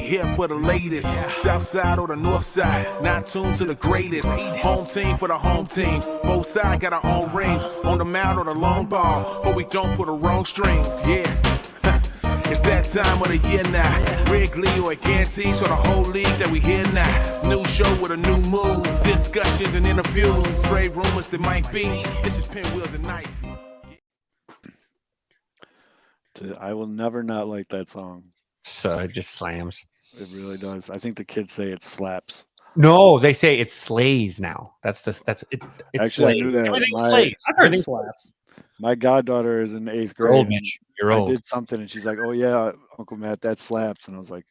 here for the latest. South side or the north side, not tuned to the greatest. Home team for the home teams. Both sides got our own rings. On the mound or the long ball, but we don't pull the wrong strings. Yeah. It's that time of the year now. Wrigley or Gantes or the whole league that we hear now. New show with a new mood. Discussions and interviews. Trade rumors that might be. This is Pinwheels and Knife. I will never not like that song. So it just slams. It really does. I think the kids say it slaps. No, they say it slays now. That's it. It Actually, slays. I knew that. Everything slays. I've heard Everything slaps. My goddaughter is in 8th You're old, grade. Mitch. You're I old. did something and she's like, "Oh yeah, Uncle Matt, that slaps." And I was like,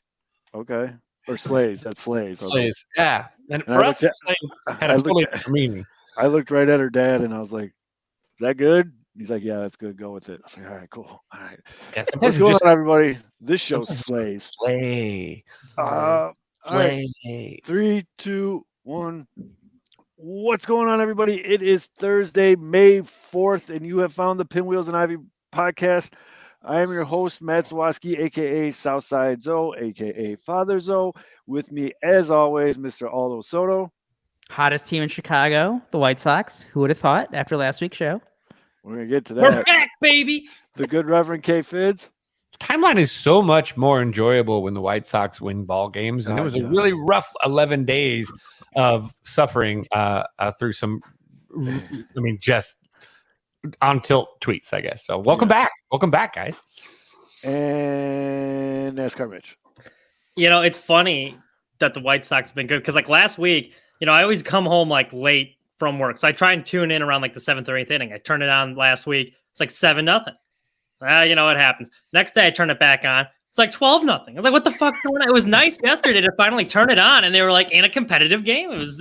"Okay." Or slays. That slays. I was like- Slays. Yeah. And And for I us, looked slay had I a looked totally at- different meaning. I looked right at her dad and I was like, "Is that good?" He's like, "Yeah, that's good. Go with it." I was like, "All right, cool. All right." Yeah, sometimes What's it's going just on, everybody? This show sometimes it's slays. slay. All right. Slay. 3, 2, 1. What's going on, everybody? It is Thursday, May 4th, and you have found the Pinwheels and Ivy podcast. I am your host, Matt Zawoski, a.k.a. Southside Zoe, a.k.a. Father Zoe. With me, as always, Mr. Aldo Soto. Hottest team in Chicago, the White Sox. Who would have thought after last week's show? We're going to get to We're that. back, baby. The good Reverend K. Fids. Timeline is so much more enjoyable when the White Sox win ball games, and it was a really rough 11 days of suffering through some, just on tilt tweets, I guess. So welcome back, guys. And NASCAR Mitch. It's funny that the White Sox have been good because, like last week, I always come home like late from work, so I try and tune in around like the 7th or 8th inning. I turned it on last week; it's like 7-0. It happens. Next day, I turn it back on. It's like 12-0. I was like, "What the fuck's going on?" It was nice yesterday to finally turn it on, and they were like in a competitive game. It was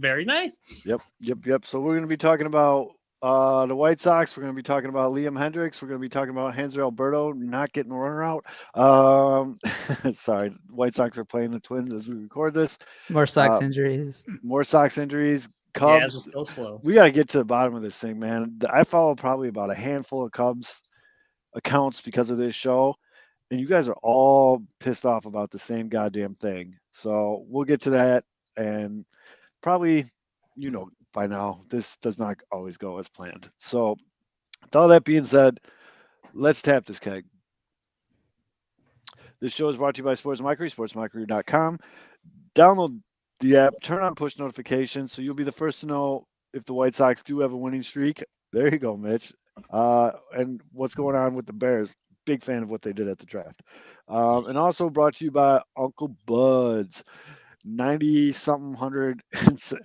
very nice. Yep. So we're going to be talking about the White Sox. We're going to be talking about Liam Hendricks. We're going to be talking about Hanser Alberto not getting a runner out. Sorry, White Sox are playing the Twins as we record this. More Sox injuries. More Sox injuries. Yeah, Cubs. it's so slow. We got to get to the bottom of this thing, man. I follow probably about a handful of Cubs accounts because of this show, and you guys are all pissed off about the same goddamn thing. So we'll get to that, and probably, by now, this does not always go as planned. So with all that being said, let's tap this keg. This show is brought to you by Sports Micro, sportsmicro.com. Download the app, turn on push notifications so you'll be the first to know if the White Sox do have a winning streak. There you go, Mitch. And what's going on with the Bears. Big fan of what they did at the draft. And also brought to you by Uncle Bud's. 90-something hundred, I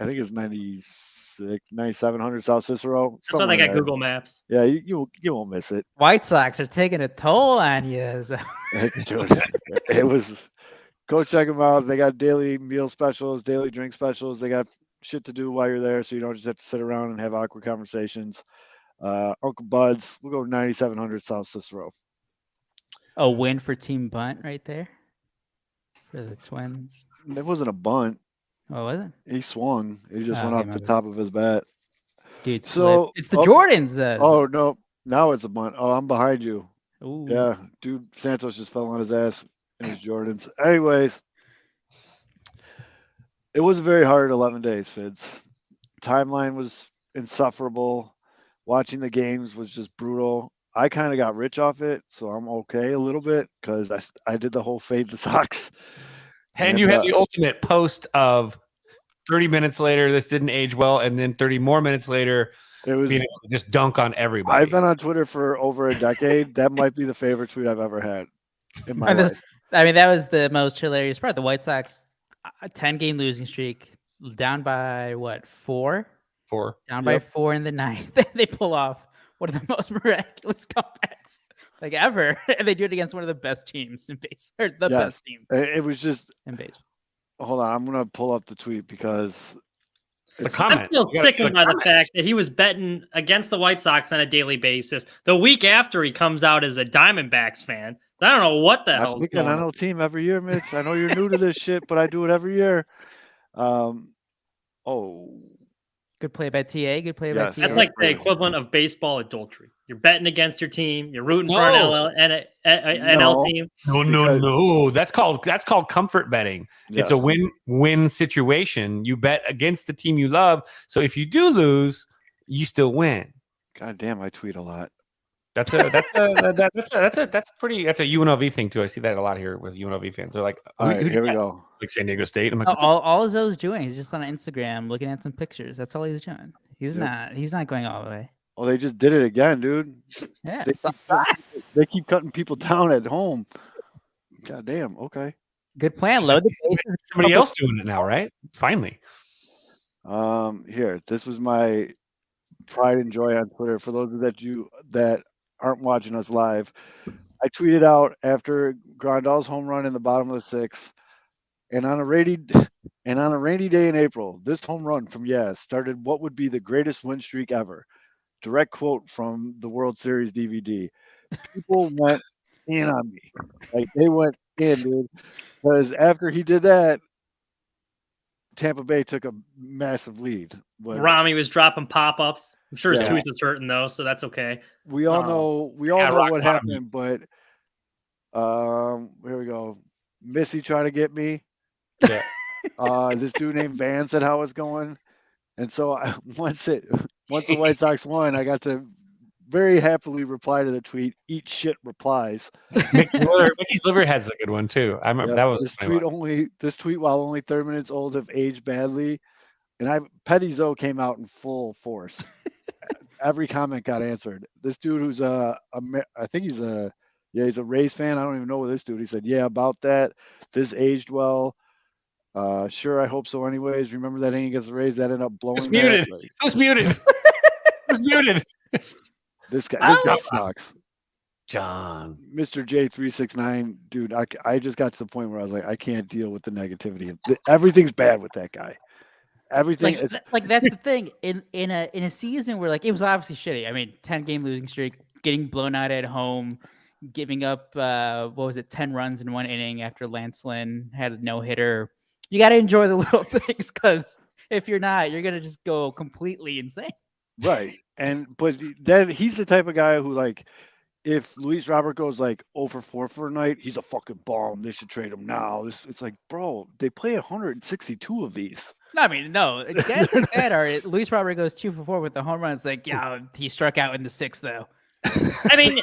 think it's 9,700 South Cicero. That's why they got Google Maps. Yeah, you won't miss it. White Sox are taking a toll on you. So. Dude, it was. Go check them out. They got daily meal specials, daily drink specials. They got shit to do while you're there, so you don't just have to sit around and have awkward conversations. Uncle Bud's. We'll go 9,700 South Cicero. A win for Team Bunt right there for the Twins. It wasn't a bunt. What was it? He swung. He just Oh, went okay, off my the bad. top of his bat. Dude, So- it's the Jordans. Oh, no. Now it's a bunt. Oh, I'm behind you. Ooh. Yeah, dude, Santos just fell on his ass in his Jordans. Anyways, it was a very hard 11 days, Fids. Timeline was insufferable. Watching the games was just brutal. I kind of got rich off it, so I'm okay a little bit because I did the whole fade the Sox. And you had the ultimate post of 30 minutes later, this didn't age well, and then 30 more minutes later, It was. being able to just dunk on everybody. I've been on Twitter for over a decade. That might be the favorite tweet I've ever had in my life. I mean, that was the most hilarious part. The White Sox, a 10-game losing streak, down by what, 4? Down by 4 in the 9th. They pull off one of the most miraculous comebacks like ever, and they do it against one of the best teams in baseball. The best team It was just. in baseball. Hold on, I'm gonna pull up the tweet because the I'm comments. still You gotta see sickened the by the comments. fact that he was betting against the White Sox on a daily basis. The week after he comes out as a Diamondbacks fan. I don't know what the I hell. pick an NL team every year, Mitch. I know you're new to this shit, but I do it every year. Oh, Good play by TA. Good play Yes. by TA. That's like the equivalent of baseball adultery. You're betting against your team. You're rooting for an NL team. No. That's called comfort betting. Yes. It's a win-win situation. You bet against the team you love. So if you do lose, you still win. God damn, I tweet a lot. That's a UNLV thing too. I see that a lot here with UNLV fans. They're like, all right, here we go. Like San Diego State. I'm like, all Zoe's doing is just on Instagram looking at some pictures. That's all he's doing. He's not going all the way. Oh, they just did it again, dude. Yeah, they keep cutting people down at home. God damn. Okay. Good plan. Load the bases. Somebody else doing it now, right? Finally. Here, this was my pride and joy on Twitter. For those that aren't watching us live, I tweeted out after Grandal's home run in the bottom of the sixth, and on a rainy day in April, this home run from Yaz started what would be the greatest win streak ever. Direct quote from the World Series DVD. People went in on me. Like, they went in, dude. Because after he did that, Tampa Bay took a massive lead. But Rami was dropping pop-ups. I'm sure his tweets was hurting though, so that's okay. We all know what happened, but here we go. Missy trying to get me. Yeah. This dude named Van said how it's going. And so once the White Sox won, I got to very happily reply to the tweet, "Eat shit replies." Mickey's liver has a good one too. I remember that was this tweet, while only 30 minutes old, have aged badly. And Petty Zoe came out in full force. Every comment got answered. This dude who's I think he's a Rays fan. I don't even know what this dude. He said, "Yeah, about that. This aged well. Sure, I hope so. Anyways, remember that inning against the Rays that ended up blowing." Who's muted? Like, Who's muted? Who's muted? This guy sucks. John. Mr. J369, dude, I just got to the point where I was like, I can't deal with the negativity. Everything's bad with that guy. Everything is like that's the thing. In a season where, like, it was obviously shitty. I mean, 10-game losing streak, getting blown out at home, giving up 10 runs in one inning after Lance Lynn had a no-hitter. You got to enjoy the little things, because if you're not, you're gonna just go completely insane. Right. But then he's the type of guy who, like, if Luis Robert goes like 0 for 4 for a night, he's a fucking bomb. They should trade him now. It's like, bro, they play 162 of these. No, I mean, no. Guys like that are Luis Robert goes 2 for 4 with the home run. It's like, yeah, he struck out in the 6th though. I mean,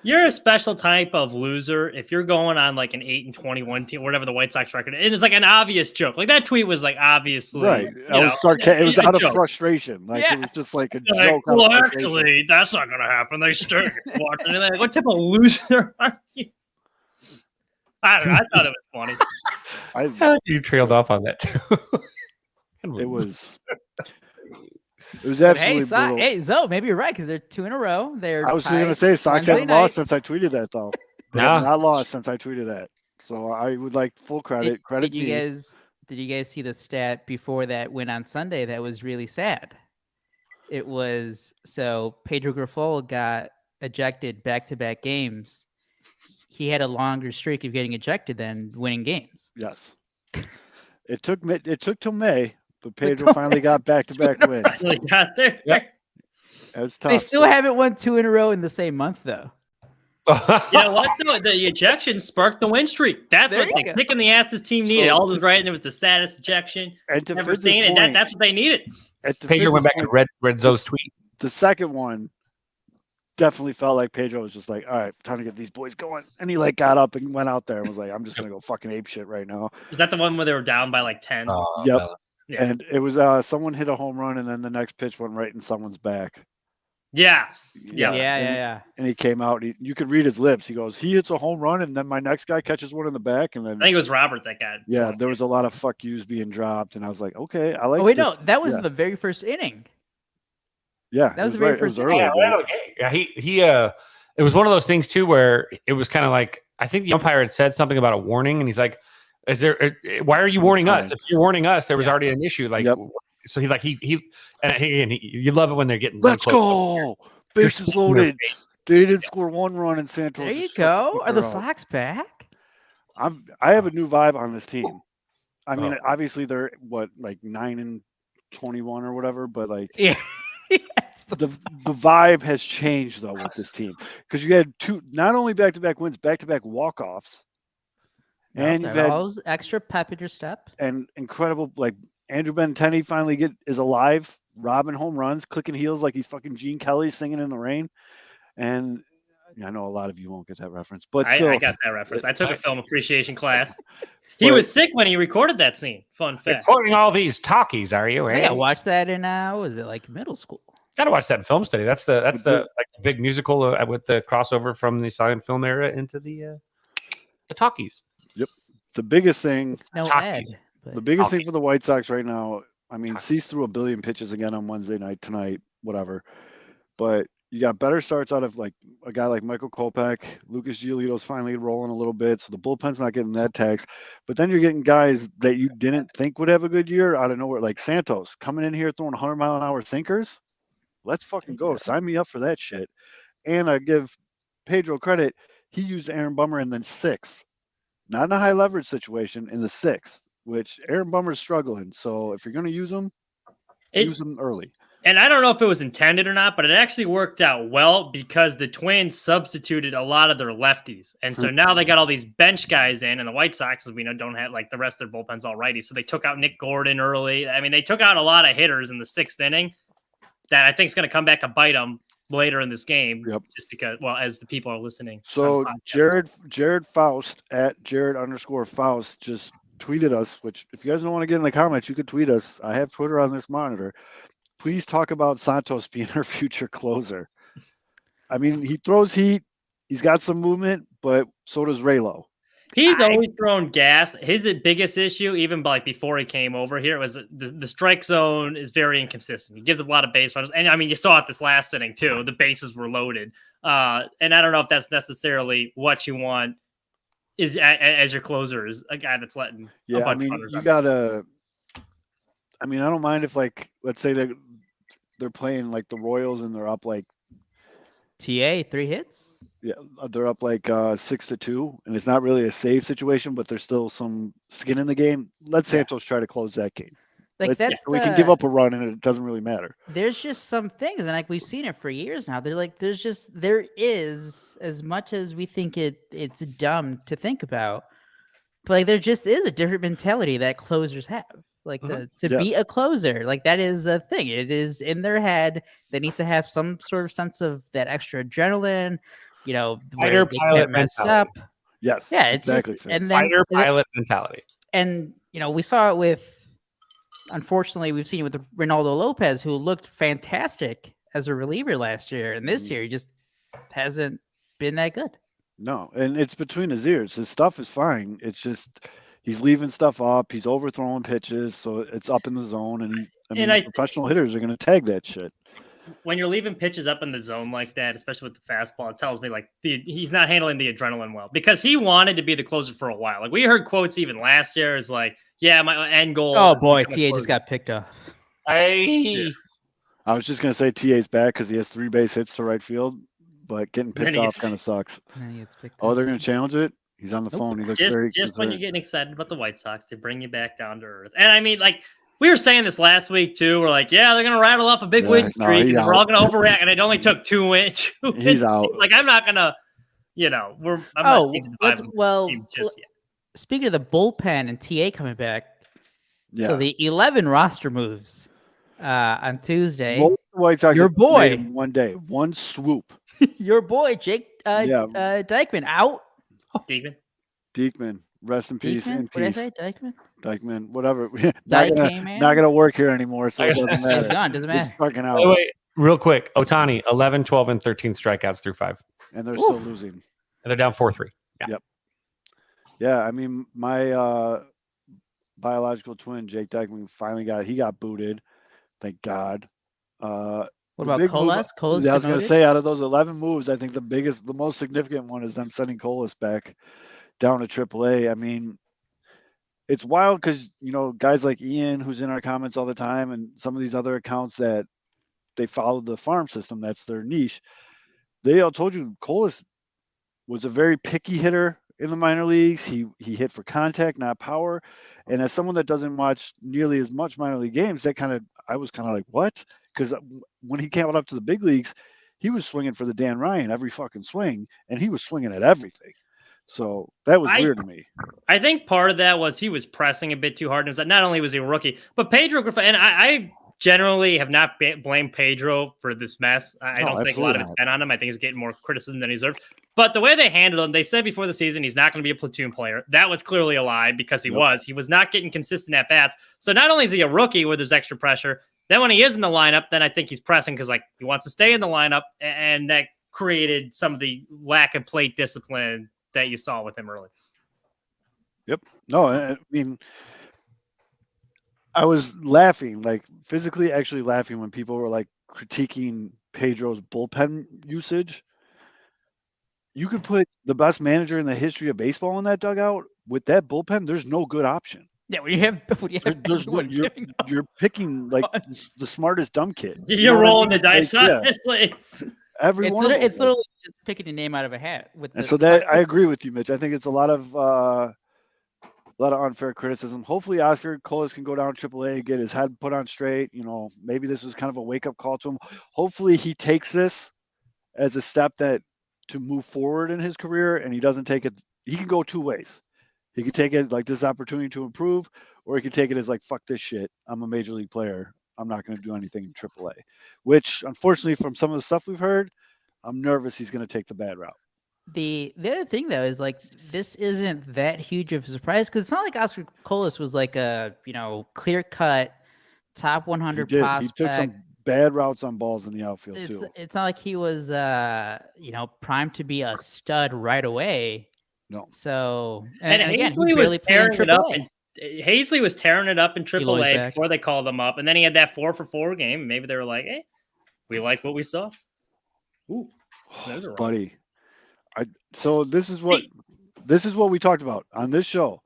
you're a special type of loser if you're going on like an 8-21 team, whatever the White Sox record. And it's like an obvious joke. Like, that tweet was like obviously right. It was sarcastic. It was out of frustration. Like, it was just like a joke. Well, actually, that's not going to happen. They start watching it. Like, what type of loser are you? I don't know. I thought it was funny. You trailed off on that too. It was absolutely brutal. Hey, Zoe, maybe you're right, because they're 2 in a row. I was just going to say, Sox haven't lost since I tweeted that, though. They have not lost since I tweeted that. So I would like full credit. Did you guys see the stat before that win on Sunday that was really sad? It was, so Pedro Grifol got ejected back-to-back games. He had a longer streak of getting ejected than winning games. Yes. It took till May, but Pedro finally got back-to-back wins. Finally got there. Yep. That was tough. They still haven't won 2 in a row in the same month, though. You know what? No, the ejection sparked the win streak. That's what the kick in the ass this team needed. All was right, and it was the saddest ejection ever seen, and that's what they needed. Pedro went back and read Zoe's tweet. The second one definitely felt like Pedro was just like, all right, time to get these boys going. And he like got up and went out there and was like, I'm just going to go fucking ape shit right now. Was that the one where they were down by like 10? Yep. Yeah. And it was someone hit a home run and then the next pitch went right in someone's back. Yes. Yeah. And he came out. You could read his lips. He goes, he hits a home run and then my next guy catches one in the back. And then I think it was Robert that got. Yeah, there was a lot of fuck yous being dropped. And I was like, okay, I like no, that was the very first inning. Yeah, that was the very first inning. Yeah, he it was one of those things too where it was kind of like, I think the umpire had said something about a warning, and he's like, why are you warning us? If you're warning us, there was already an issue. Like, so you love it when they're getting. Let's go. Bases loaded. They didn't score 1 run in Santos. There you go. Are the Sox back? I have a new vibe on this team. I mean, obviously they're like 9-21 or whatever, but like, yeah. the vibe has changed though with this team because you had not only back-to-back wins, back-to-back walk-offs, and you've had all those extra pep in your step and incredible like Andrew Benintendi finally is alive, robbing home runs, clicking heels like he's fucking Gene Kelly singing in the rain, and I know a lot of you won't get that reference, but still, I got that reference. I took a film appreciation class. He was sick when he recorded that scene. Fun fact. Recording all these talkies, are you? Yeah, watch that in what was it, like middle school? Gotta watch that in film study. That's the like big musical with the crossover from the silent film era into the talkies. Yep. The biggest thing, The biggest thing for the White Sox right now, I mean, Cease threw a billion pitches again on Wednesday night, tonight, whatever. But you got better starts out of like a guy like Michael Kopech. Lucas Giolito's finally rolling a little bit, so the bullpen's not getting that tax. But then you're getting guys that you didn't think would have a good year out of nowhere, like Santos coming in here throwing 100-mile-an-hour sinkers. Let's fucking go. Sign me up for that shit. And I give Pedro credit. He used Aaron Bummer in the 6th. Not in a high leverage situation, in the 6th, which Aaron Bummer's struggling. So if you're going to use him early. And I don't know if it was intended or not, but it actually worked out well because the Twins substituted a lot of their lefties. And so now they got all these bench guys in, and the White Sox, as we know, don't have like the rest of their bullpen's all righty. So they took out Nick Gordon early. I mean, they took out a lot of hitters in the 6th inning that I think is going to come back to bite them later in this game. Yep. Just because, well, as the people are listening. So Jared Faust at Jared_Faust just tweeted us, which if you guys don't want to get in the comments, you could tweet us. I have Twitter on this monitor. Please talk about Santos being our future closer. I mean, he throws heat. He's got some movement, but so does Raylo. He's always thrown gas. His biggest issue, even like before he came over here, was the strike zone is very inconsistent. He gives up a lot of base runners. And I mean, you saw it this last inning too. The bases were loaded. And I don't know if that's necessarily what you want is as your closer is a guy that's letting. Yeah, I mean, you gotta. I mean, I don't mind if like, let's say they're playing like the Royals and they're up like TA 3 hits. Yeah, they're up like 6-2, and it's not really a save situation, but there's still some skin in the game. Let Santos try to close that game. Like we can give up a run, and it doesn't really matter. There's just some things, and like we've seen it for years now. There is as much as we think it's dumb to think about, but like there just is a different mentality that closers have. Like be a closer, like that is a thing. It is in their head. They need to have some sort of sense of that extra adrenaline. You know, fighter pilot mentality. Yes. Yeah, it's exactly. And then fighter pilot mentality. And you know, we saw it with. Unfortunately, we've seen it with Ronaldo Lopez, who looked fantastic as a reliever last year, and this year he just hasn't been that good. No, and it's between his ears. His stuff is fine. It's just he's leaving stuff up. He's overthrowing pitches, so it's up in the zone. And professional hitters are going to tag that shit. When you're leaving pitches up in the zone like that, especially with the fastball, it tells me like he's not handling the adrenaline well because he wanted to be the closer for a while. Like we heard quotes even last year is like, yeah, my end goal. Oh boy, TA just got picked up. I was just gonna say TA's back because he has 3 base hits to right field, but getting picked off kind of sucks. Oh, they're gonna challenge it. He's on the phone. He looks very just when you're getting excited about the White Sox, they bring you back down to earth. And I mean, like we were saying this last week too. We're like, yeah, they're gonna rattle off a big win streak, and we're all gonna overreact. And it only took 2 wins. He's out. Like I'm not gonna, Speaking of the bullpen and TA coming back, so the 11 roster moves on Tuesday. White Sox your boy, in one day, one swoop. Your boy Jake Diekman out. Diekman, rest in peace. In peace. What did I say? Diekman, whatever. Not gonna work here anymore, so it doesn't matter. He's gone. Doesn't matter. He's fucking out. Wait, real quick. Ohtani, 11, 12, and 13 strikeouts through 5. And they're still losing. And they're down 4-3. Yeah. Yep. Yeah, I mean, my biological twin, Jake Diekman, finally got booted. Thank God. What about Colas? I was going to say, out of those 11 moves, I think the most significant one is them sending Colas back down to AAA. I mean, it's wild because, guys like Ian, who's in our comments all the time, and some of these other accounts that they follow the farm system, that's their niche. They all told you Colas was a very picky hitter in the minor leagues. He hit for contact, not power. And as someone that doesn't watch nearly as much minor league games, I was kind of like, what? because when he came up to the big leagues, he was swinging for the Dan Ryan every fucking swing, and he was swinging at everything. So that was weird to me. I think part of that was he was pressing a bit too hard. And it was that not only was he a rookie, but Pedro Grifol, and I generally have not blamed Pedro for this mess. I don't think a lot of it's been on him. I think he's getting more criticism than he deserves. But the way they handled him, they said before the season he's not going to be a platoon player. That was clearly a lie because he was. He was not getting consistent at bats. So not only is he a rookie where there's extra pressure, then when he is in the lineup, then I think he's pressing because like he wants to stay in the lineup, and that created some of the lack of plate discipline that you saw with him early. Yep. No, I mean, I was laughing, like physically actually laughing when people were like critiquing Pedro's bullpen usage. You could put the best manager in the history of baseball in that dugout. With that bullpen, there's no good option. Yeah, when you have you're picking like the smartest dumb kid. You're rolling the dice, honestly. It's literally just picking a name out of a hat. I agree with you, Mitch. I think it's a lot of unfair criticism. Hopefully, Oscar Colas can go down AAA, get his head put on straight. You know, maybe this was kind of a wake up call to him. Hopefully, he takes this as a step to move forward in his career, and he doesn't take it. He can go two ways. He could take it like this opportunity to improve, or he could take it as like, fuck this shit. I'm a major league player. I'm not going to do anything in AAA, which unfortunately from some of the stuff we've heard, I'm nervous he's going to take the bad route. The other thing though is like this isn't that huge of a surprise because it's not like Oscar Colas was like a clear cut top 100 prospect. He took some bad routes on balls in the outfield too. It's not like he was primed to be a stud right away. No. So and again, he barely played in AAA. Hazley was tearing it up in AAA before they called him up, and then he had that 4-for-4 game. Maybe they were like, "Hey, we like what we saw." Ooh, buddy. So this is what we talked about on this show.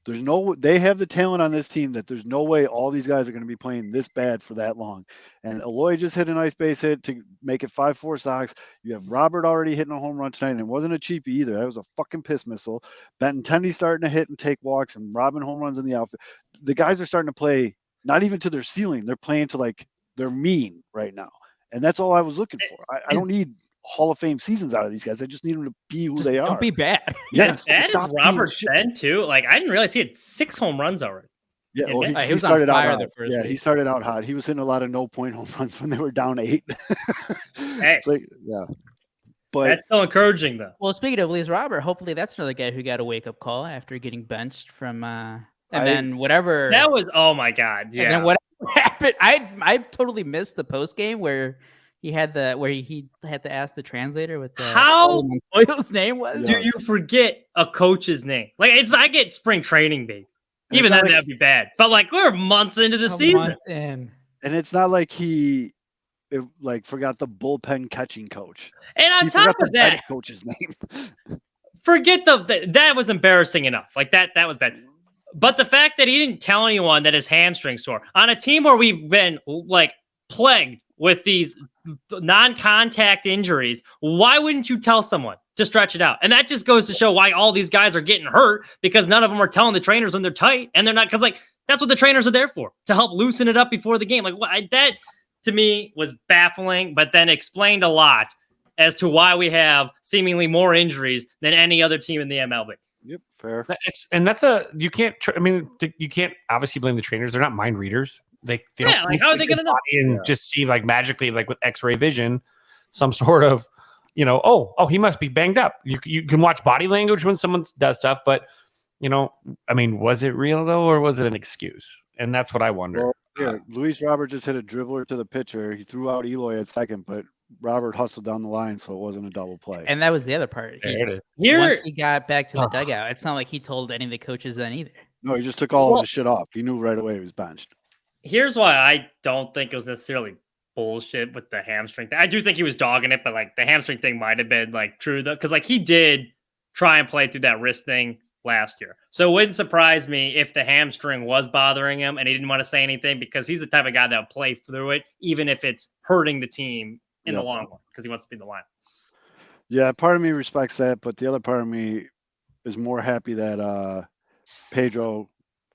They have the talent on this team that there's no way all these guys are going to be playing this bad for that long. And Eloy just hit a nice base hit to make it 5-4 Sox. You have Robert already hitting a home run tonight, and it wasn't a cheapie either. That was a fucking piss missile. Benintendi starting to hit and take walks, and Robin home runs in the outfield. The guys are starting to play not even to their ceiling. They're playing to like their mean right now. And that's all I was looking for. I don't need Hall of Fame seasons out of these guys. I just need them to be who they are. Don't be bad. Yes. That is Robert Ben too. Like I didn't realize he had 6 home runs already. Yeah, well, he started out hot. Yeah, he started out hot. He was hitting a lot of no-point home runs when they were down 8. Hey, it's like, yeah. But that's still encouraging though. Well, speaking of Luis Robert, hopefully that's another guy who got a wake-up call after getting benched from then whatever. That was God. Yeah. And then whatever happened. I totally missed the post game where he had to ask the translator what Montoya's name was. Do you forget a coach's name? Like I get spring training, babe. Even then, that'd be bad. But like we're months into the season, and it's not like he forgot the bullpen catching coach. And on top of that, coach's name. Forget that was embarrassing enough. Like that was bad. But the fact that he didn't tell anyone that his hamstring sore on a team where we've been like plagued with these non-contact injuries, why wouldn't you tell someone to stretch it out? And that just goes to show why all these guys are getting hurt, because none of them are telling the trainers when they're tight, and they're not, because like that's what the trainers are there for, to help loosen it up before the game. Like that to me was baffling, but then explained a lot as to why we have seemingly more injuries than any other team in the MLB. Yep, fair. You can't obviously blame the trainers. They're not mind readers. They don't, like how are they going to know? And just see like magically, like with X-ray vision, some sort of, he must be banged up. You can watch body language when someone does stuff, but was it real though, or was it an excuse? And that's what I wonder. Well, yeah, Luis Robert just hit a dribbler to the pitcher. He threw out Eloy at second, but Robert hustled down the line, so it wasn't a double play. And that was the other part. There it is. Once he got back to the dugout, it's not like he told any of the coaches then either. No, he just took all of his shit off. He knew right away he was benched. Here's why I don't think it was necessarily bullshit with the hamstring thing. I do think he was dogging it, but like the hamstring thing might have been like true though, because like he did try and play through that wrist thing last year. So it wouldn't surprise me if the hamstring was bothering him and he didn't want to say anything, because he's the type of guy that'll play through it, even if it's hurting the team in the long run, because he wants to be in the line. Yeah, part of me respects that, but the other part of me is more happy that Pedro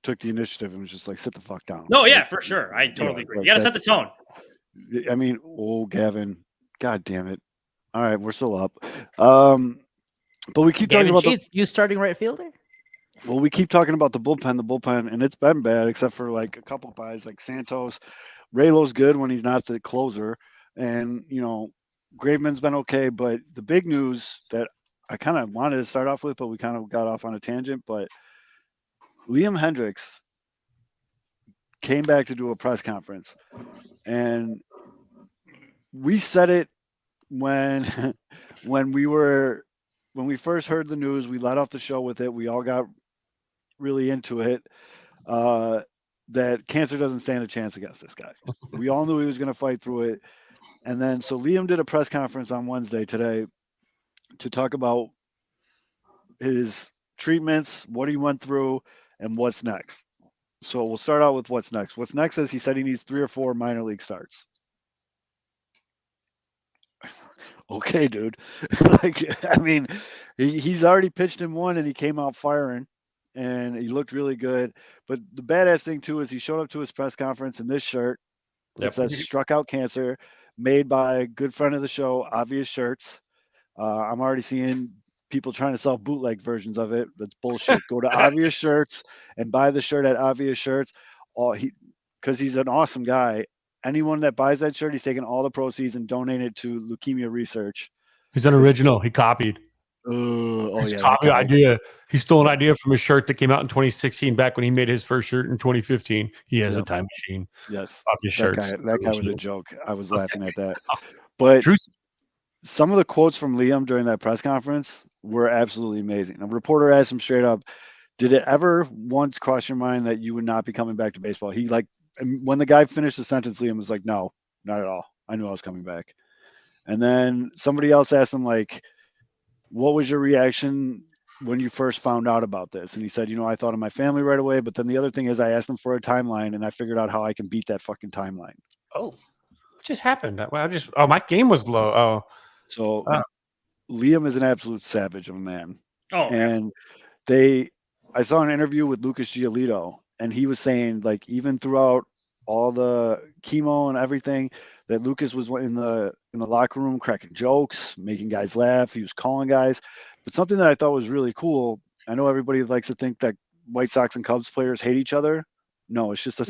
took the initiative and was just like, sit the fuck down. No, yeah, for sure. I totally agree. You got to set the tone. I mean, oh, Gavin, God damn it! All right, we're still up. But we keep Gavin talking about Sheets, you starting right fielder? we keep talking about the bullpen, and it's been bad except for like a couple guys like Santos. Raylo's good when he's not the closer, and Graveman's been okay. But the big news that I kind of wanted to start off with, but we kind of got off on a tangent. But Liam Hendriks came back to do a press conference, and we said it when when we first heard the news. We let off the show with it. We all got really into it. That cancer doesn't stand a chance against this guy. We all knew he was going to fight through it. And then so Liam did a press conference on Wednesday today to talk about his treatments, what he went through, and what's next. So we'll start out with what's next. What's next is he said he needs 3 or 4 minor league starts. Okay, dude. I mean, he's already pitched in one and he came out firing and he looked really good. But the badass thing too is he showed up to his press conference in this shirt that says "Struck Out Cancer," made by a good friend of the show, Obvious Shirts. I'm already seeing people trying to sell bootleg versions of it. That's bullshit. Go to Obvious Shirts and buy the shirt at Obvious Shirts. Because he's an awesome guy. Anyone that buys that shirt, he's taking all the proceeds and donating it to leukemia research. He's an original. He copied. Copied idea. He stole an idea from a shirt that came out in 2016, back when he made his first shirt in 2015. He has a time machine. Yes, that guy was a joke. I was laughing at that. But some of the quotes from Liam during that press conference were absolutely amazing. A reporter asked him straight up, "Did it ever once cross your mind that you would not be coming back to baseball?" And when the guy finished the sentence, Liam was like, "No, not at all. I knew I was coming back." And then somebody else asked him, like, "What was your reaction when you first found out about this?" And he said, "I thought of my family right away. But then the other thing is I asked him for a timeline and I figured out how I can beat that fucking timeline." Oh, what just happened? My game was low. Oh, so Liam is an absolute savage of a man. Oh, and I saw an interview with Lucas Giolito. And he was saying, like, even throughout all the chemo and everything, that Lucas was in the locker room cracking jokes, making guys laugh. He was calling guys. But something that I thought was really cool, I know everybody likes to think that White Sox and Cubs players hate each other. No, it's just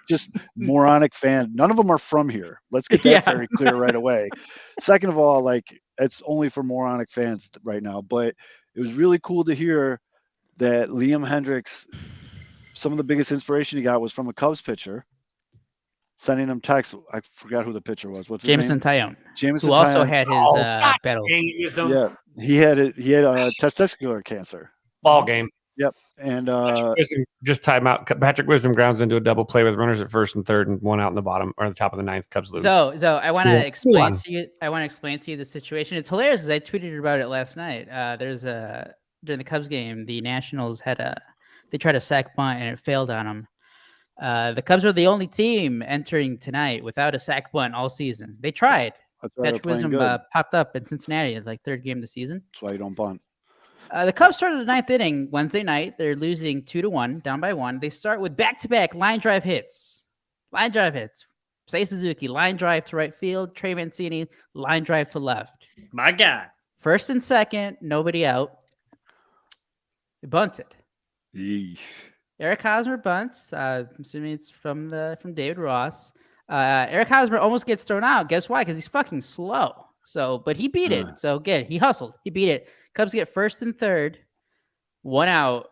just moronic fan. None of them are from here. Let's get that very clear right away. Second of all, like, it's only for moronic fans right now. But it was really cool to hear that Liam Hendriks, some of the biggest inspiration he got was from a Cubs pitcher sending him texts. I forgot who the pitcher was. What's his Jameson name? Tyone. Jameson who Tyone. also had his battle. Yeah, he had testicular cancer. Ball game. Yep. And just time out. Patrick Wisdom grounds into a double play with runners at first and third and one out in the bottom or the top of the ninth. Cubs lose. So I want to explain to you. I want to explain to you the situation. It's hilarious because I tweeted about it last night. During the Cubs game, the Nationals they tried a sac bunt and it failed on them. The Cubs are the only team entering tonight without a sac bunt all season. They tried. Patrick Wisdom popped up in Cincinnati at like third game of the season. That's why you don't bunt. The Cubs started the ninth inning Wednesday night. They're losing 2-1, down by 1. They start with back-to-back line drive hits. Seiya Suzuki, line drive to right field. Trey Mancini, line drive to left. My God. First and second, nobody out. They bunted. Yeesh. Eric Hosmer bunts. I'm assuming it's from David Ross. Eric Hosmer almost gets thrown out. Guess why? Because he's fucking slow. But he beat it. So good. He hustled. He beat it. Cubs get first and third, 1 out,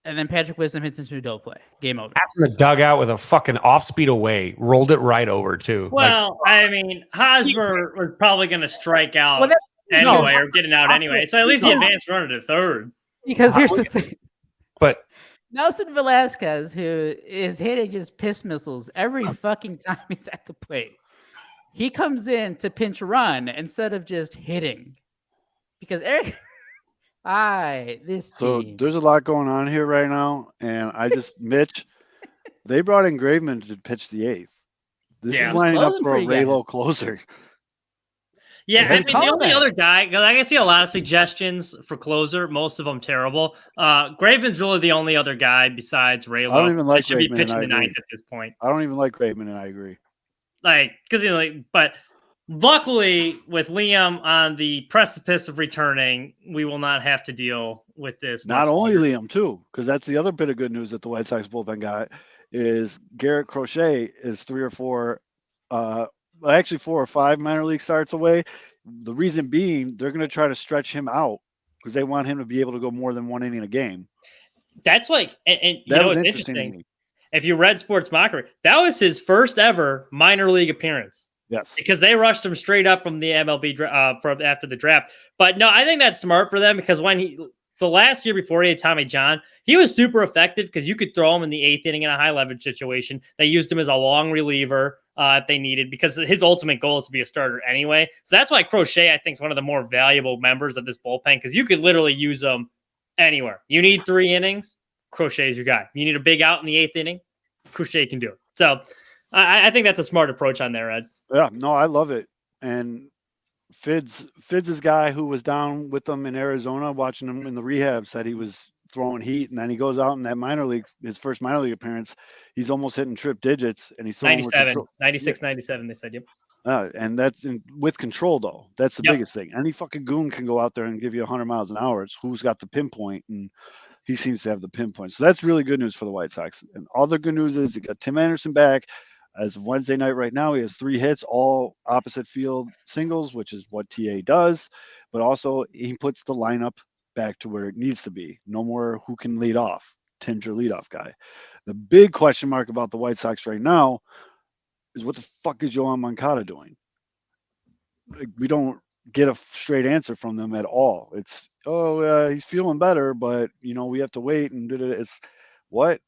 and then Patrick Wisdom hits into a double play. Game over. That's in the dugout with a fucking off-speed away. Rolled it right over too. Well, I mean, Hosmer was probably going to strike out anyway, or getting out anyway. So at least he advanced runner to third. Because here's the thing. But Nelson Velasquez, who is hitting just piss missiles every fucking time he's at the plate, he comes in to pinch run instead of just hitting. Because Eric, this team. So there's a lot going on here right now, and Mitch, they brought in Graveman to pitch the 8th. This is lining up for a Raylo closer. Yeah, I mean, the only other guy, because I can see a lot of suggestions for closer, most of them terrible. Graveman's really the only other guy besides Raylo. I don't even like should be Graveman, pitching the 9th at this point. I don't even like Graveman, and I agree. Like, because but luckily with Liam on the precipice of returning, we will not have to deal with this. Not only Liam too, because that's the other bit of good news that the White Sox bullpen got is Garrett Crochet is 3 or 4, actually 4 or 5 minor league starts away. The reason being they're going to try to stretch him out because they want him to be able to go more than 1 inning a game. That's like, and that was it's interesting. If you read Sports Mockery, that was his first ever minor league appearance. Yes, because they rushed him straight up from the MLB from after the draft. But no, I think that's smart for them because when the last year before he had Tommy John, he was super effective because you could throw him in the 8th inning in a high leverage situation. They used him as a long reliever if they needed because his ultimate goal is to be a starter anyway. So that's why Crochet, I think, is one of the more valuable members of this bullpen because you could literally use him anywhere. You need 3 innings, Crochet is your guy. You need a big out in the 8th inning, Crochet can do it. So I think that's a smart approach on there, Ed. Yeah, no, I love it. And Fids' guy who was down with them in Arizona, watching him in the rehab, said he was throwing heat, and then he goes out in that minor league, his first minor league appearance, he's almost hitting trip digits, and he's throwing 96, 97, they said, yep. And that's with control, though. That's the biggest thing. Any fucking goon can go out there and give you 100 miles an hour. It's who's got the pinpoint, and he seems to have the pinpoint. So that's really good news for the White Sox. And all the good news is you got Tim Anderson back. As of Wednesday night right now, he has 3 hits, all opposite field singles, which is what TA does. But also he puts the lineup back to where it needs to be. No more who can lead off. Tim's your leadoff guy. The big question mark about the White Sox right now is what the fuck is Yoan Moncada doing? Like, we don't get a straight answer from them at all. It's, he's feeling better, but, we have to wait and do it. It's what?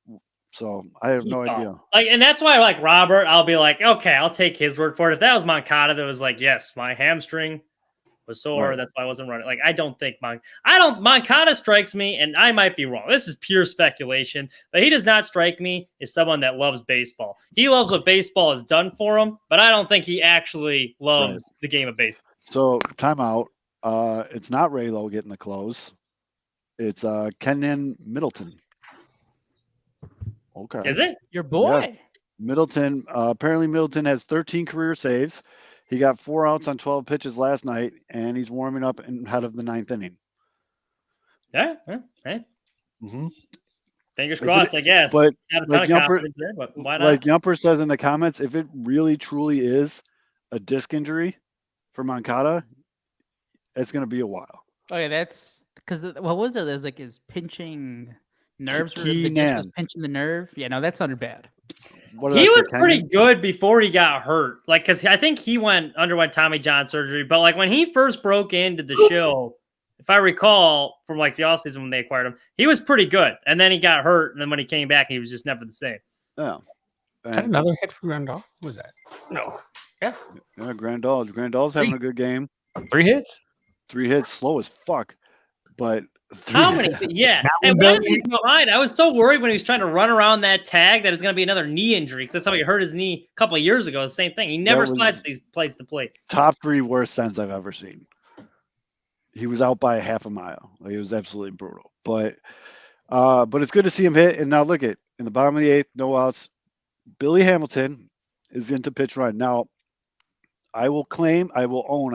So I have no idea. And that's why, like Robert, I'll be like, okay, I'll take his word for it. If that was Moncada, that was like, yes, my hamstring was sore. Right. That's why I wasn't running. Like, I don't think Moncada strikes me, and I might be wrong. This is pure speculation, but he does not strike me as someone that loves baseball. He loves what baseball has done for him, but I don't think he actually loves the game of baseball. So timeout. It's not Raylo getting the close. It's Kenyon Middleton. Okay. Is it? Your boy. Yeah. Middleton. Apparently Middleton has 13 career saves. He got 4 outs on 12 pitches last night, and he's warming up ahead of the 9th inning. Yeah. Hey. Mm-hmm. Fingers crossed, I guess. But like Yumper says in the comments, if it really truly is a disc injury for Moncada, it's going to be a while. Okay, that's because what was it? There's like his pinching nerves. The disc was pinching the nerve. Yeah, no, that sounded bad. He was pretty good before he got hurt. Like, because I think he underwent Tommy John surgery. But like when he first broke into the show, if I recall from like the offseason when they acquired him, he was pretty good. And then he got hurt. And then when he came back, he was just never the same. Yeah. Is that another hit for Grandal? What was that? No. Yeah. Yeah, Grandal's having a good game. 3 hits? 3 hits, slow as fuck. But how many? Yeah. And when is he behind? I was so worried when he was trying to run around that tag that it's going to be another knee injury because that's how he hurt his knee a couple of years ago. The same thing. He never slides these plates to plate. Top 3 worst sends I've ever seen. He was out by a half a mile. Like, it was absolutely brutal. But it's good to see him hit. And now look at in the bottom of the 8th, no outs. Billy Hamilton is into pitch run. Now, I will own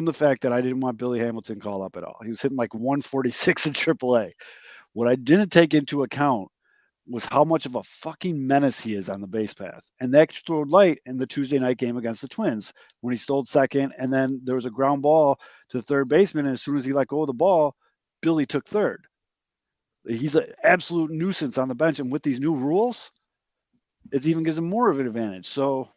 the fact that I didn't want Billy Hamilton called up at all. He was hitting like 146 in AAA. What I didn't take into account was how much of a fucking menace he is on the base path. And that showed light in the Tuesday night game against the Twins when he stole second. And then there was a ground ball to the third baseman. And as soon as he let go of the ball, Billy took third. He's an absolute nuisance on the bench. And with these new rules, it even gives him more of an advantage. So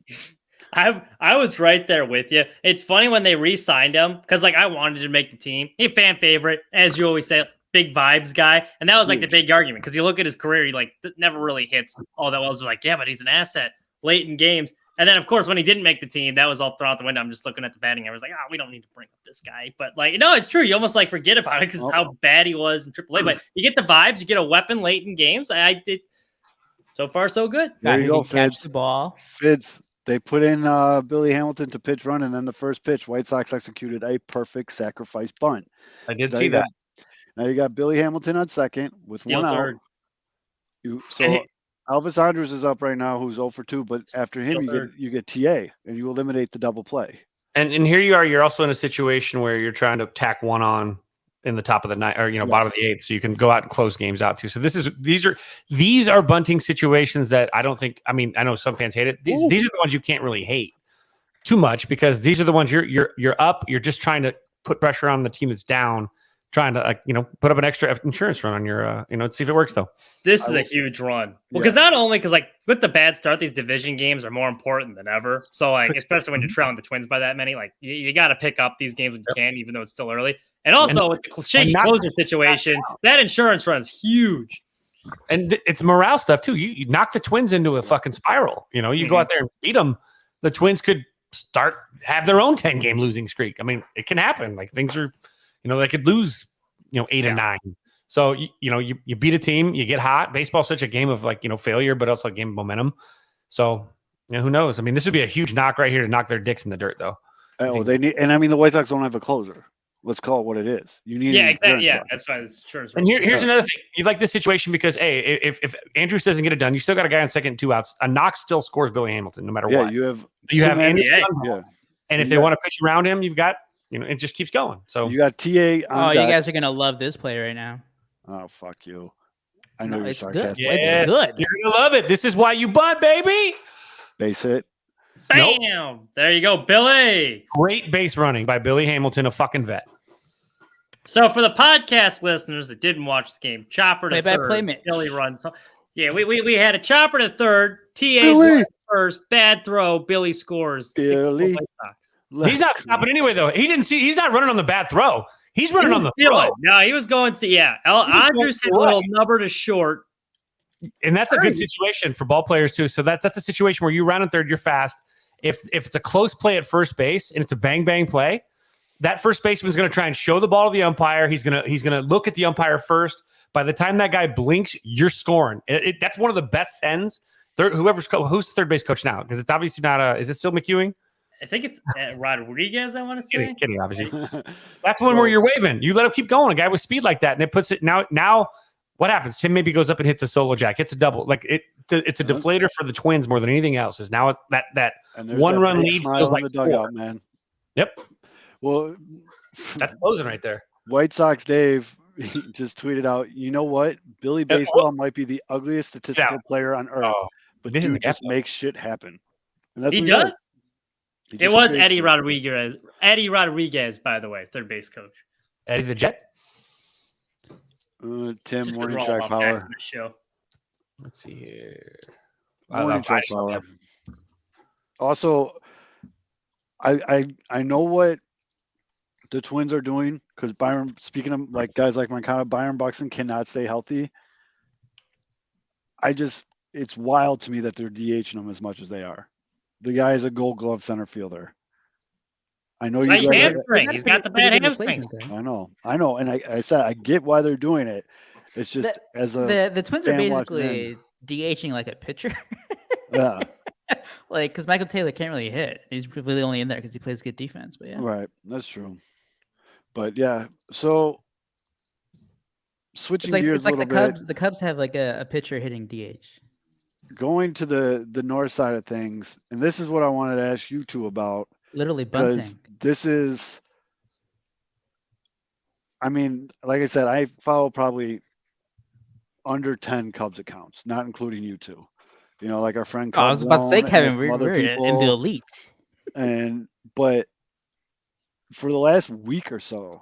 I was right there with you. It's funny when they re-signed him because like I wanted to make the team. He's a fan favorite, as you always say, big vibes guy. And that was like the big argument because you look at his career, he like never really hits all that well. It was like, yeah, but he's an asset late in games. And then of course when he didn't make the team, that was all thrown out the window. I'm just looking at the batting. I was like, we don't need to bring up this guy. But like, no, it's true. You almost like forget about it because how bad he was in AAA. But you get the vibes. You get a weapon late in games. I did. So far, so good. There you go, Fids. The ball. Fids. They put in Billy Hamilton to pitch run, and then the first pitch, White Sox executed a perfect sacrifice bunt. I did see that. Now you got Billy Hamilton on second with Steal 1 third. out. So Elvis Andrus is up right now, who's 0 for 2, but after him, you get TA, and you eliminate the double play. And here you are. You're also in a situation where you're trying to tack one on in the top of the ninth, or bottom of the eighth, so you can go out and close games out too. So these are bunting situations that I don't think. I mean, I know some fans hate it. These are the ones you can't really hate too much, because these are the ones you're up. You're just trying to put pressure on the team that's down, trying to put up an extra insurance run on your see if it works though. This is a huge run. Well, because not only with the bad start, these division games are more important than ever. So especially when you're trailing the Twins by that many, you got to pick up these games when you can, even though it's still early. And also with the shaky closer situation, that insurance run is huge. And it's morale stuff too. You knock the Twins into a fucking spiral. You go out there and beat them. The Twins could have their own 10-game losing streak. I mean, it can happen. Things are, they could lose, 8 or 9. So you beat a team, you get hot. Baseball's such a game of failure, but also a game of momentum. So who knows? I mean, this would be a huge knock right here to knock their dicks in the dirt, though. Oh, they need, and I mean, the White Sox don't have a closer. Let's call it what it is. You need, exactly. Yeah, that's fine. And here's another thing. You like this situation because if Andrus doesn't get it done, you still got a guy on second and 2 outs. A knock still scores Billy Hamilton no matter what. You have Andrus, yeah. And if they want to pitch around him, you've got it just keeps going. So you got TA. On you guys are gonna love this play right now. Oh, fuck you. I know you're Good. sarcastic. Yeah, it's good. You're gonna love it. This is why you bunt, baby. Base hit. Bam! Nope. There you go, Billy. Great base running by Billy Hamilton, a fucking vet. So for the podcast listeners that didn't watch the game, chopper to third, Billy runs. So, we had a chopper to third, TA's first, bad throw, Billy scores. Billy. He's not stopping anyway, though. He's not running on the bad throw. He's running on the throw. No, he was going to, Andrus hit a little number to short. And that's a good situation for ball players, too. So that's a situation where you run in third, you're fast. If it's a close play at first base and it's a bang play, that first baseman's going to try and show the ball to the umpire. He's gonna look at the umpire first. By the time that guy blinks, you're scoring. That's one of the best sends. Who's the third base coach now? Because it's obviously not is it still McEwing? I think it's Rodriguez. I want to say. Kidding, obviously. That's one where you're waving. You let him keep going. A guy with speed like that, and it puts it now. What happens? Tim maybe goes up and hits a solo jack, hits a double. It's a deflator for the Twins more than anything else. Is now it's that one run lead feels like the dugout, man. Yep. Well, that's closing right there. White Sox Dave just tweeted out, you know what? Billy Baseball might be the ugliest statistical player on earth, but dude just makes shit happen. And that's he does. It was Eddie Rodriguez. Eddie Rodriguez, by the way, third base coach. Eddie the Jet. Tim, just morning track power. Let's see here. Morning track power. Also, I know what the Twins are doing because Byron, speaking of guys like Moncada, Byron Buxton cannot stay healthy. It's wild to me that they're DHing him as much as they are. The guy is a Gold Glove center fielder. I know you guys. He's got the bad hamstring. I know, and I said I get why they're doing it. It's just the Twins are basically DHing like a pitcher. Yeah. Because Michael Taylor can't really hit. He's really only in there because he plays good defense. But yeah, right, that's true. But yeah, so switching gears a little bit. The Cubs have a pitcher hitting DH. Going to the north side of things, and this is what I wanted to ask you two about. Literally bunting. This is, I mean, like I said, I follow probably under 10 Cubs accounts, not including you two. Like our friend Cubs. I was about to say, Kevin, we're in the elite. But for the last week or so,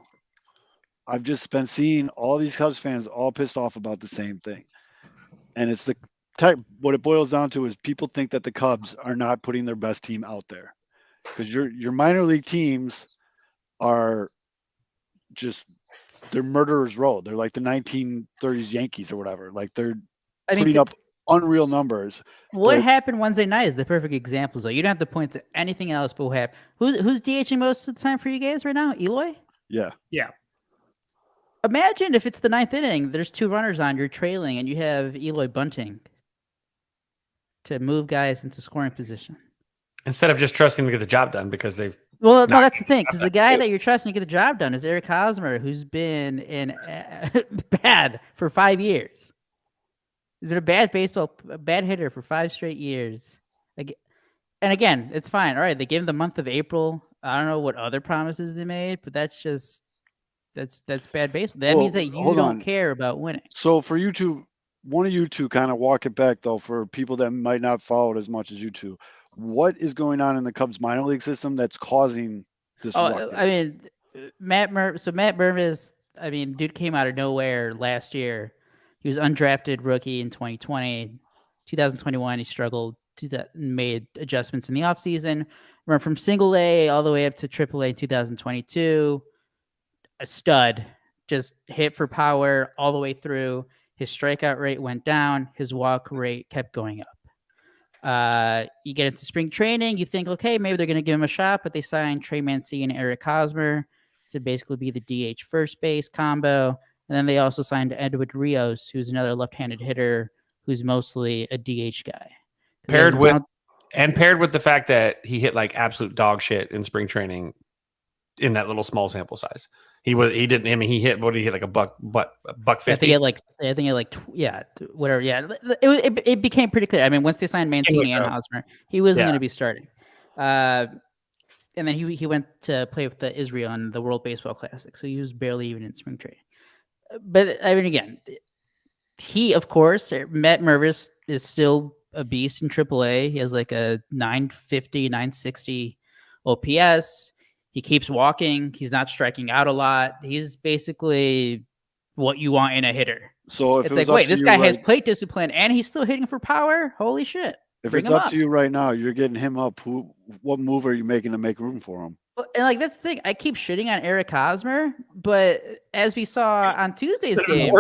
I've just been seeing all these Cubs fans all pissed off about the same thing. And it's what it boils down to is people think that the Cubs are not putting their best team out there. Because your minor league teams are they're murderers row. They're like the 1930s Yankees or whatever. They're putting up unreal numbers. What happened Wednesday night is the perfect example. So you don't have to point to anything else but what happened. Who's DHing most of the time for you guys right now? Eloy? Yeah. Imagine if it's the 9th inning, there's 2 runners on, you're trailing, and you have Eloy bunting to move guys into scoring position. Instead of just trusting to get the job done because they've. Well, no, that's the thing. Because the guy that you're trusting to get the job done is Eric Hosmer, who's been in bad for 5 years. He's been a bad hitter for 5 straight years. And again, it's fine. All right, they gave him the month of April. I don't know what other promises they made, but that's bad baseball. That means that you don't care about winning. So for you two, one of you two kind of walk it back though, for people that might not follow it as much as you two. What is going on in the Cubs minor league system that's causing this ruckus? I mean, Matt Mervis, I mean, dude came out of nowhere last year. He was undrafted rookie in 2020. 2021, he struggled. Made adjustments in the offseason. Run from single A all the way up to triple A in 2022. A stud. Just hit for power all the way through. His strikeout rate went down. His walk rate kept going up. You get into spring training, you think, okay, maybe they're going to give him a shot, but they signed Trey Mancini and Eric Hosmer to basically be the DH first base combo. And then they also signed Edwin Rios, who's another left-handed hitter who's mostly a DH guy. Paired with the fact that he hit like absolute dog shit in spring training in that little small sample size. He hit like a buck 50. I think whatever. Yeah. It became pretty clear. I mean, once they signed Mancini and Hosmer, he wasn't going to be starting. And then he went to play with the Israel in the World Baseball Classic. So he was barely even in spring training. But I mean, again, he, of course, Matt Mervis is still a beast in AAA. He has like a 950, 960 OPS. He keeps walking. He's not striking out a lot. He's basically what you want in a hitter. So if it's like, wait, this guy has plate discipline and he's still hitting for power? Holy shit. If it's up to you right now, you're getting him up. What move are you making to make room for him? And like, that's the thing. I keep shitting on Eric Hosmer, but as we saw on Tuesday's game,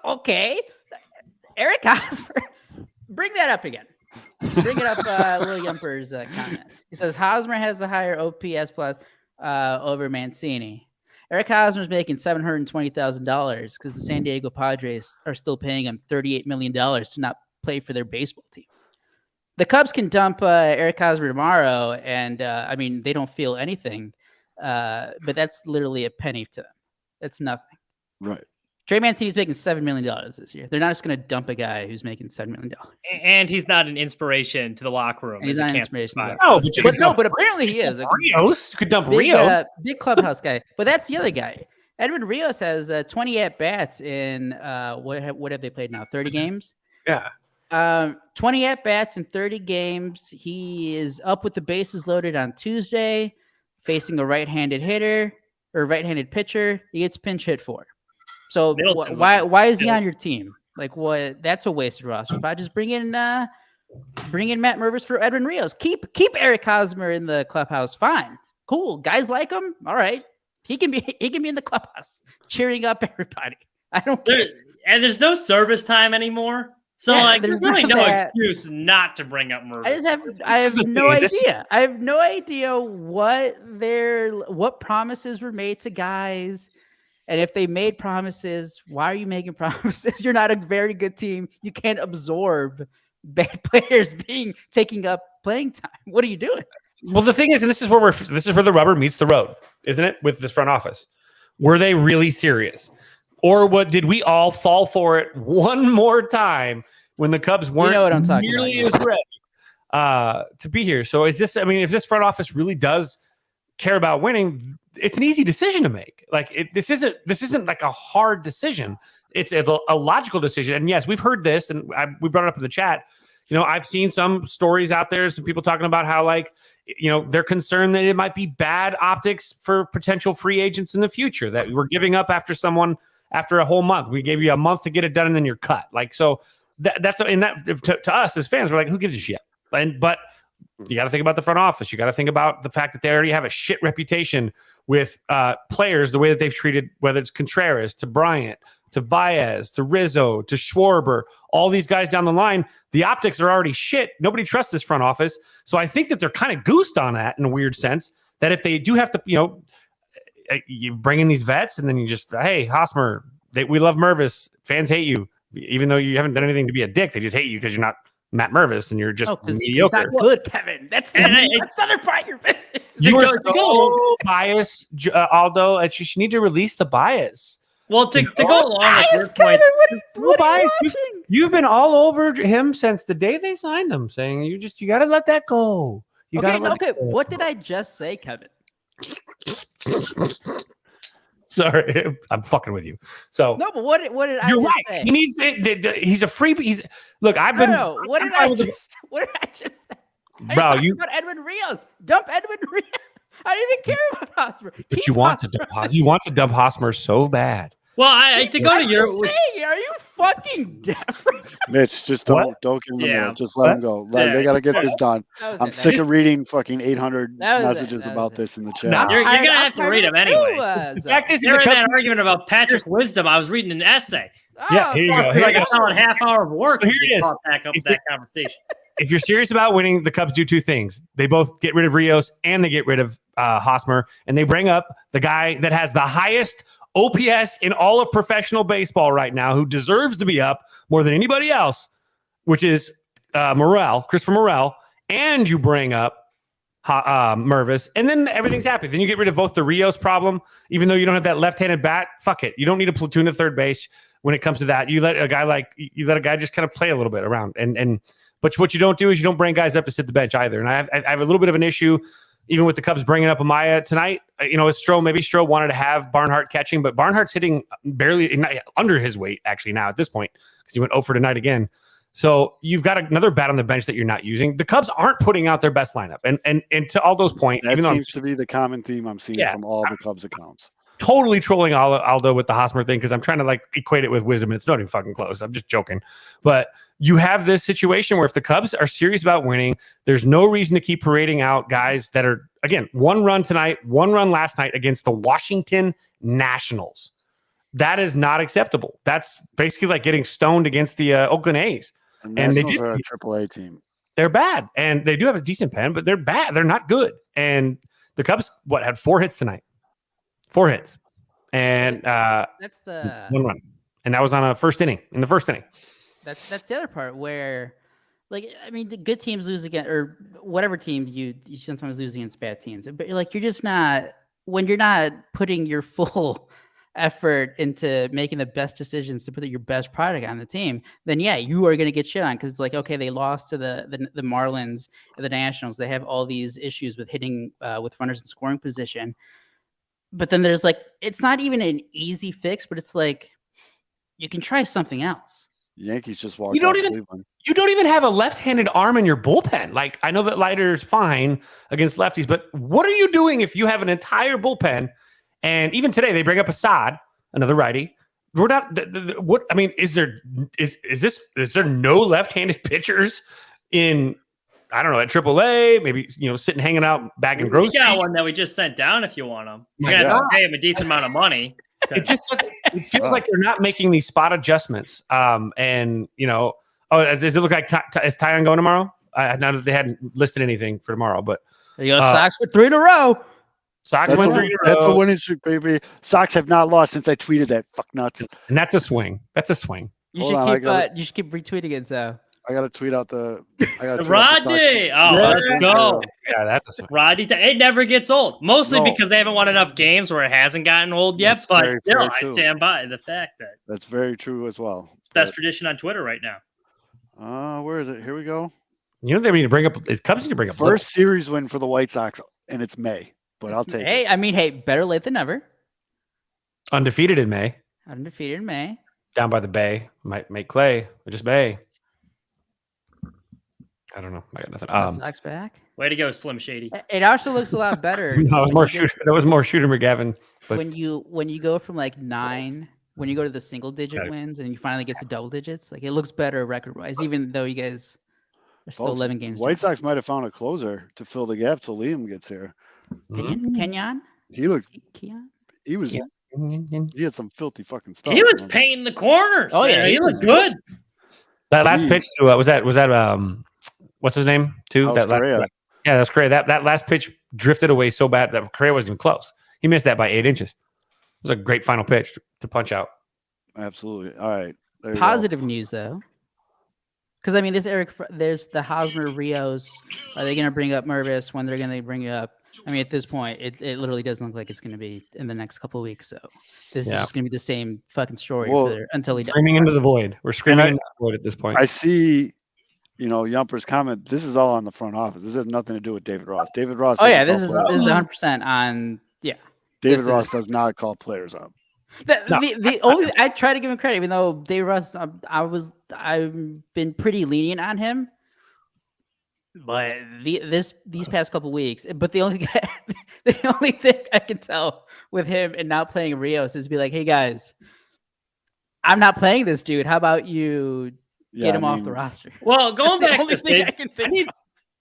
okay, Eric Hosmer, bring that up again. Bring it up, Will Yumper's comment. He says Hosmer has a higher OPS plus over Mancini. Eric Hosmer's making $720,000 because the San Diego Padres are still paying him $38 million to not play for their baseball team. The Cubs can dump Eric Hosmer tomorrow, and I mean, they don't feel anything, but that's literally a penny to them. That's nothing. Right. Trey Mancini's making $7 million this year. They're not just going to dump a guy who's making $7 million. And he's not an inspiration to the locker room. And he's not an inspiration. But apparently he is. Rios. You could dump Rios. Big clubhouse guy. But that's the other guy. Edwin Rios has 20 at-bats in, what have they played now? 30 games? Yeah. 20 at-bats in 30 games. He is up with the bases loaded on Tuesday, facing a right-handed hitter or right-handed pitcher. He gets pinch hit for. So why is he on your team? Like, what? That's a wasted roster spot. Just bring in Matt Mervis for Edwin Rios. Keep Eric Hosmer in the clubhouse. Fine, cool. Guys like him. All right, he can be in the clubhouse cheering up everybody. I don't care. And there's no service time anymore. So there's really no excuse not to bring up Mervis. I have no idea. I have no idea what promises were made to guys. And if they made promises, why are you making promises? You're not a very good team. You can't absorb bad players taking up playing time. What are you doing? Well, the thing is, and this is where the rubber meets the road, isn't it? With this front office, were they really serious, or did we all fall for it one more time when the Cubs weren't nearly as ready to be here? So is this? I mean, if this front office really does care about winning, it's an easy decision to make. Like this isn't like a hard decision. It's a logical decision. And yes, we've heard this, and we brought it up in the chat. You know, I've seen some stories out there, some people talking about how, like, you know, they're concerned that it might be bad optics for potential free agents in the future, that we're giving up after a whole month. We gave you a month to get it done, and then you're cut. Like, so that's to us as fans, we're like, who gives a shit? But you got to think about the front office. You got to think about the fact that they already have a shit reputation with players, the way that they've treated, whether it's Contreras to Bryant to Baez to Rizzo to Schwarber, all these guys down the line. The optics are already shit. Nobody trusts this front office. So I think that they're kind of goosed on that in a weird sense, that if they do have to, you know, you bring in these vets and then you just, hey, Hosmer, we love Mervis. Fans hate you. Even though you haven't done anything to be a dick, they just hate you because you're not Matt Mervis, and you're just He's mediocre. not good, Kevin. That's the other part of your business. You are so biased, Aldo. And you need to release the bias. Well, to go along with your point, Kevin, what are you watching? You've been all over him since the day they signed him, saying you got to let that go. Okay. What did I just say, Kevin? Sorry, I'm fucking with you. So no, but what did I you're just right. say? He needs. He's a free. Look. I've been. No, what did I just say? Bro, you about Edwin Rios? Dump Edwin Rios. I didn't even care about Hosmer. But you want to dump Hosmer so bad. Well, to go to your. Are you fucking deaf? Mitch, just don't give him the middle. Just let him go. They got to get this done. I'm sick of reading fucking 800 messages about this in the chat. You're going to have to read them anyway. The fact is, during that argument about Patrick's wisdom, I was reading an essay. Yeah, here you go. Like a solid half hour of work. Here it is. Back up that conversation. If you're serious about winning, the Cubs do two things. They both get rid of Rios and they get rid of Hosmer, and they bring up the guy that has the highest OPS in all of professional baseball right now, who deserves to be up more than anybody else, which is Christopher Morel, and you bring up Mervis, and then everything's happy. Then you get rid of both the Rios problem, even though you don't have that left-handed bat. Fuck it. You don't need a platoon at third base when it comes to that. You let a guy just kind of play a little bit around, but what you don't do is you don't bring guys up to sit the bench either. And I have a little bit of an issue even with the Cubs bringing up Amaya tonight. It's maybe Stroh wanted to have Barnhart catching, but Barnhart's hitting barely under his weight actually now at this point because he went 0 for tonight again. So you've got another bat on the bench that you're not using. The Cubs aren't putting out their best lineup. And to Aldo's point, that seems to be the common theme I'm seeing from all the Cubs accounts. Totally trolling Aldo with the Hosmer thing because I'm trying to equate it with wisdom. And it's not even fucking close. I'm just joking. But you have this situation where if the Cubs are serious about winning, there's no reason to keep parading out guys that are, again, 1 run tonight, 1 run last night against the Washington Nationals. That is not acceptable. That's basically like getting stoned against the Oakland A's. And they are a AAA team. They're bad. And they do have a decent pen, but they're bad. They're not good. And the Cubs, had 4 hits tonight? 4 hits. And that's the 1 run. And that was on in the first inning. That's the other part where, the good teams lose against, or whatever team you sometimes lose against bad teams. But you're just not, when you're not putting your full effort into making the best decisions to put your best product on the team, then you are going to get shit on because okay, they lost to the Marlins and the Nationals. They have all these issues with hitting with runners in scoring position. But then there's it's not even an easy fix, but it's you can try something else. Yankees just walked out Cleveland. You don't even have a left-handed arm in your bullpen. I know that Leiter's fine against lefties, but what are you doing if you have an entire bullpen? And even today, they bring up Assad, another righty. We're not. What I mean is there no left-handed pitchers in? I don't know, at AAA, maybe sitting hanging out bagging groceries. We got one that we just sent down. If you want them, you're gonna have to pay him a decent amount of money. It just doesn't. It feels like they're not making these spot adjustments. Does it look like is Tyon going tomorrow? Now that they hadn't listed anything for tomorrow, but there you go. Sox with 3 in a row. Sox went 3 in a row. That's a winning streak, baby. Sox have not lost since I tweeted that. Fuck nuts. And that's a swing. That's a swing. You should keep retweeting it. So I got to tweet out the Rodney. Let's go. Yeah, that's a swing. Rodney. It never gets old. Mostly because they haven't won enough games where it hasn't gotten old yet. But still, I stand by the fact that that's very true as well. It's best tradition on Twitter right now. Where is it? Here we go. They need to bring up. Cubs need to bring up first series win for the White Sox, and it's May. But I'll take it. Better late than never. Undefeated in May. Down by the Bay. Might make Clay, or just Bay. I don't know. I got nothing. Sox back. Way to go, Slim Shady. It also looks a lot better. That was more Shooter McGavin. But when you go from 9, when you go to the single digit wins and you finally get to double digits, it looks better record wise, even though you guys are still 11 games. White Sox might have found a closer to fill the gap till Liam gets here. Kenyon? He looked. Keon? He was. He had some filthy fucking stuff. He was painting the corners. Oh yeah, he was good. That last pitch to was that what's his name too? That last, yeah, that's Correa. That last pitch drifted away so bad that Correa wasn't even close. He missed that by 8 inches. It was a great final pitch to punch out. Absolutely. All right. Positive news though. Because I mean, there's the Hosmer Rios. Are they going to bring up Mervis? When they're going to bring it up? I mean, at this point, it literally doesn't look like it's going to be in the next couple of weeks. So this is just going to be the same fucking story until he does. Screaming into the void. We're screaming into the void at this point. I see, Yumper's comment. This is all on the front office. This has nothing to do with David Ross. David Ross. Oh yeah, this is 100% on. Yeah, David Ross does not call players up. The only I try to give him credit, even though David Ross, I've been pretty lenient on him, but these past couple weeks. But the only thing I can tell with him and not playing Rios is be like, hey guys, I'm not playing this dude. How about you get him off the roster? Well, going back, only thing I can think.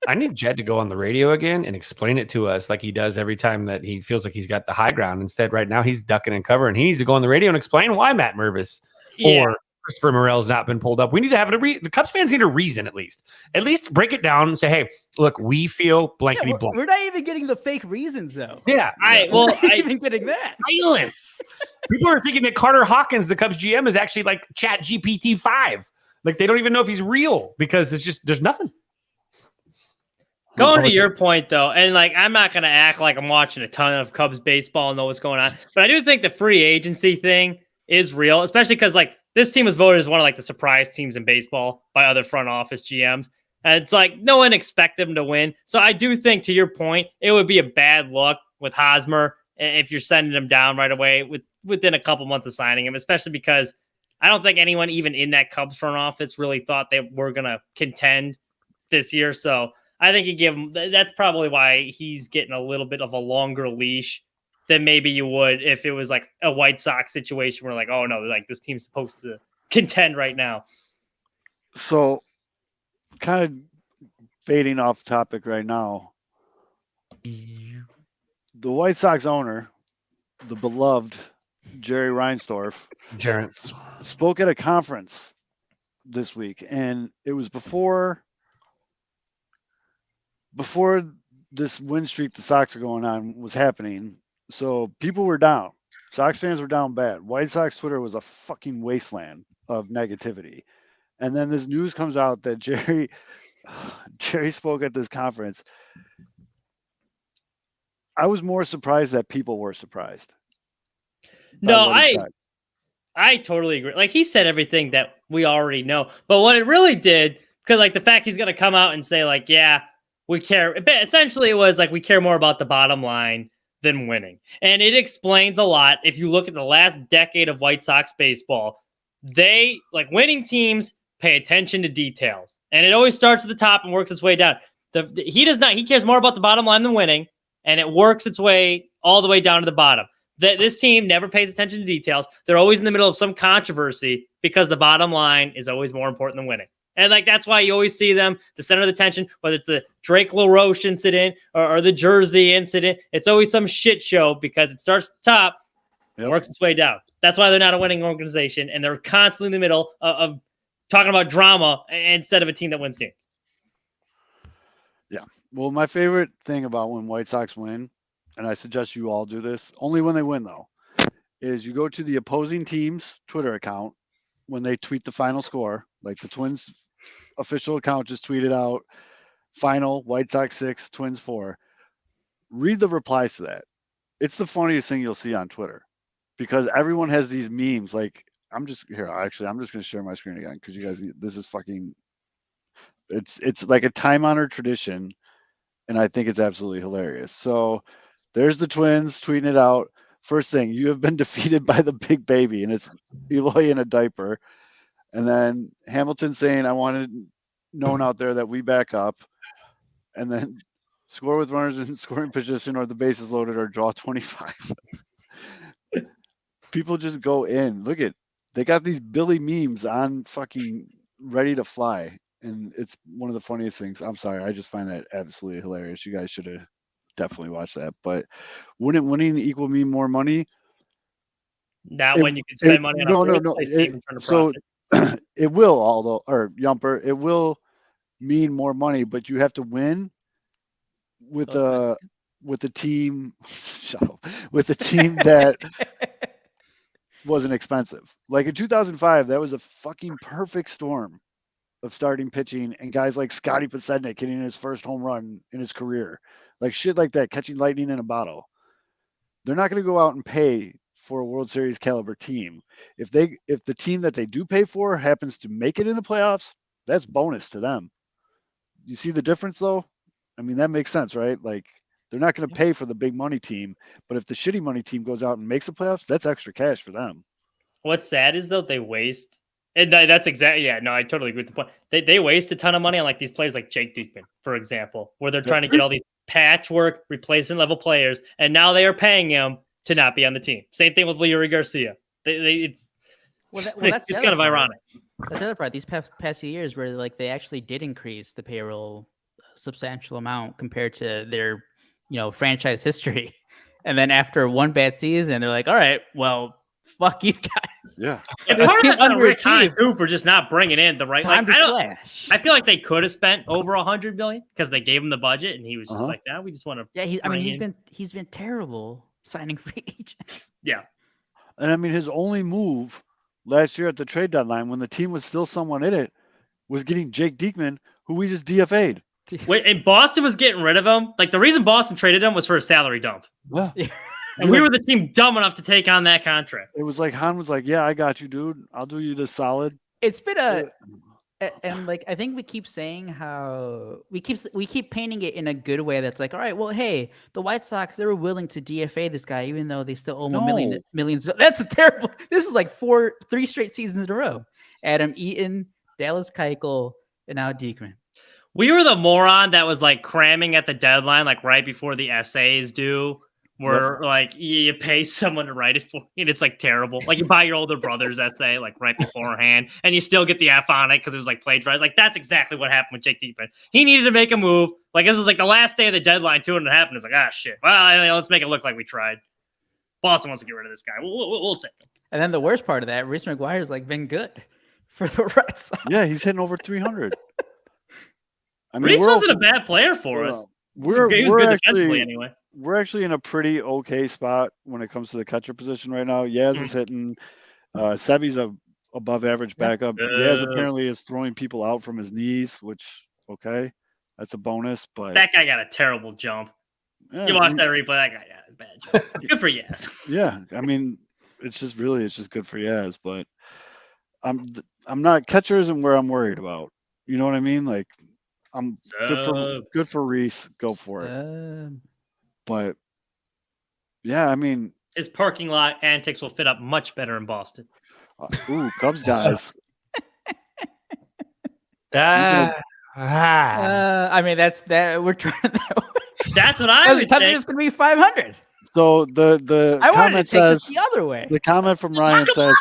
I need Jed to go on the radio again and explain it to us like he does every time that he feels like he's got the high ground. Instead, right now he's ducking and covering. He needs to go on the radio and explain why Matt Mervis or Christopher Morel's not been pulled up. We need to have the Cubs fans need a reason at least break it down and say, hey, look, we feel blankety blank. We're not even getting the fake reasons though. Yeah, we're not even getting that. Silence. People are thinking that Carter Hawkins, the Cubs GM, is actually like Chat GPT 5. Like they don't even know if he's real because there's nothing. Going to your point, though, and like I'm not going to act like I'm watching a ton of Cubs baseball and know what's going on, but I do think the free agency thing is real, especially because like this team was voted as one of like the surprise teams in baseball by other front office GMs. And it's like no one expected them to win. So I do think, to your point, it would be a bad look with Hosmer if you're sending him down right away within a couple months of signing him, especially because I don't think anyone even in that Cubs front office really thought they were going to contend this year. So I think you give him, that's probably why he's getting a little bit of a longer leash than maybe you would if it was like a White Sox situation where like, oh no, like this team's supposed to contend right now. So kind of fading off topic right now. The White Sox owner, the beloved Jerry Reinsdorf, spoke at a conference this week, and it was before this win streak the Sox are going on was happening. So people were down. Sox fans were down bad. White Sox Twitter was a fucking wasteland of negativity. And then this news comes out that Jerry spoke at this conference. I was more surprised that people were surprised. No, I totally agree. Like he said everything that we already know. But what it really did, because like the fact he's going to come out and say like, yeah, we care. Essentially, it was like we care more about the bottom line than winning. And it explains a lot. If you look at the last decade of White Sox baseball, they like winning teams pay attention to details. And it always starts at the top and works its way down. He does not. He cares more about the bottom line than winning. And it works its way all the way down to the bottom. This team never pays attention to details. They're always in the middle of some controversy because the bottom line is always more important than winning. And like that's why you always see them the center of the attention, whether it's the Drake LaRoche incident or the Jersey incident. It's always some shit show because it starts at the top, works its way down. That's why they're not a winning organization, and they're constantly in the middle of talking about drama instead of a team that wins games. Yeah. Well, my favorite thing about when White Sox win, and I suggest you all do this, only when they win though, is you go to the opposing team's Twitter account when they tweet the final score, like the Twins official account just tweeted out final White Sox 6, Twins 4. Read the replies to that. It's the funniest thing you'll see on Twitter because everyone has these memes. Like I'm just going to share my screen again because you guys, this is fucking, it's like a time-honored tradition, and I think it's absolutely hilarious. So there's the Twins tweeting it out. First thing, you have been defeated by the big baby, and it's Eloy in a diaper. And then Hamilton saying, I wanted known out there that we back up. And then score with runners in scoring position or the bases loaded or draw 25. People just go in. Look at, they got these Billy memes on fucking ready to fly. And it's one of the funniest things. I'm sorry. I just find that absolutely hilarious. You guys should have definitely watched that. But wouldn't winning equal mean more money? Not when you can spend money on a So it will, Yumper, it will mean more money, but you have to win with a team with a team that wasn't expensive. Like in 2005, that was a fucking perfect storm of starting pitching and guys like Scotty Podsednik hitting his first home run in his career, like shit like that, catching lightning in a bottle. They're not going to go out and pay for a World Series caliber team. If the team that they do pay for happens to make it in the playoffs, that's bonus to them. You see the difference though? I mean, that makes sense, right? Like they're not going to pay for the big money team, but if the shitty money team goes out and makes the playoffs, that's extra cash for them. What's sad is though they waste, and that's exactly I totally agree with the point. They waste a ton of money on like these players like Jake Diekman, for example, where they're trying to get all these patchwork replacement level players, and now they are paying him to not be on the team. Same thing with Leury Garcia. It's kind of ironic. That's the other part. These past few years, where like they actually did increase the payroll a substantial amount compared to their franchise history, and then after one bad season, they're like, all right, well, fuck you guys. Yeah. And part of that's underachieved too for just not bringing in the right time to slash. I feel like they could have spent over $100 million because they gave him the budget, and he was just like, "No, we just want to." Yeah, he's been terrible signing free agents. Yeah, and I mean his only move last year at the trade deadline, when the team was still somewhat in it, was getting Jake Diekman, who we just DFA'd. Wait, and Boston was getting rid of him. Like the reason Boston traded him was for a salary dump. Yeah. And we were the team dumb enough to take on that contract. It was like Han was like, "Yeah, I got you, dude. I'll do you this solid." It's been and like I think we keep saying how we keep painting it in a good way. That's like, all right, well, hey, the White Sox, they were willing to DFA this guy even though they still owe him millions. That's a terrible. This is like 3 straight seasons in a row. Adam Eaton, Dallas Keuchel, and now Diekman. We were the moron that was like cramming at the deadline, like right before the essays due. Where like you pay someone to write it for you, and it's like terrible. Like you buy your older brother's essay like right beforehand, and you still get the F on it because it was like plagiarized. Like that's exactly what happened with Jake Diekman. He needed to make a move. Like this was like the last day of the deadline too, and it happened. It's like shit. Well, let's make it look like we tried. Boston wants to get rid of this guy. We'll take him. And then the worst part of that, Reese McGuire's like been good for the Red Sox. Yeah, he's hitting over 300. I mean, Reese wasn't a bad player for us. We're good actually anyway. We're actually in a pretty okay spot when it comes to the catcher position right now. Yaz is hitting. Sevy's a above average backup. Yaz apparently is throwing people out from his knees, which that's a bonus. But that guy got a terrible jump. Yeah, you watched that replay. That guy got a bad jump. Good for Yaz. Yeah, I mean, it's just good for Yaz. But I'm not, catcher isn't where I'm worried about. You know what I mean? Like I'm good for Reese. Go for it. But yeah, I mean, his parking lot antics will fit up much better in Boston. Cubs guys. I mean, that's that we're trying. That's what I would. Cubs are just gonna be 500. So the I comment says the other way. The comment from Ryan says,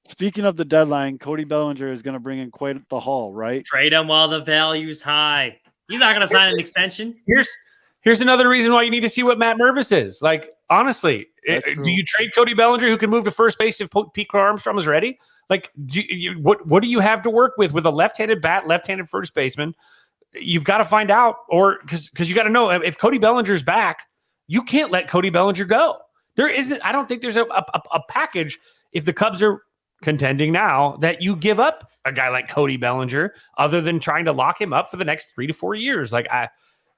speaking of the deadline, Cody Bellinger is going to bring in quite the haul, right? Trade him while the value's high. He's not going to sign an extension. Here's another reason why you need to see what Matt Mervis is. Like, honestly, do you trade Cody Bellinger, who can move to first base if Pete Crow Armstrong is ready? Like, what do you have to work with a left-handed bat, left-handed first baseman? You've got to find out, or because you got to know if Cody Bellinger's back, you can't let Cody Bellinger go. There isn't. I don't think there's a package if the Cubs are contending now that you give up a guy like Cody Bellinger, other than trying to lock him up for the next 3 to 4 years. Like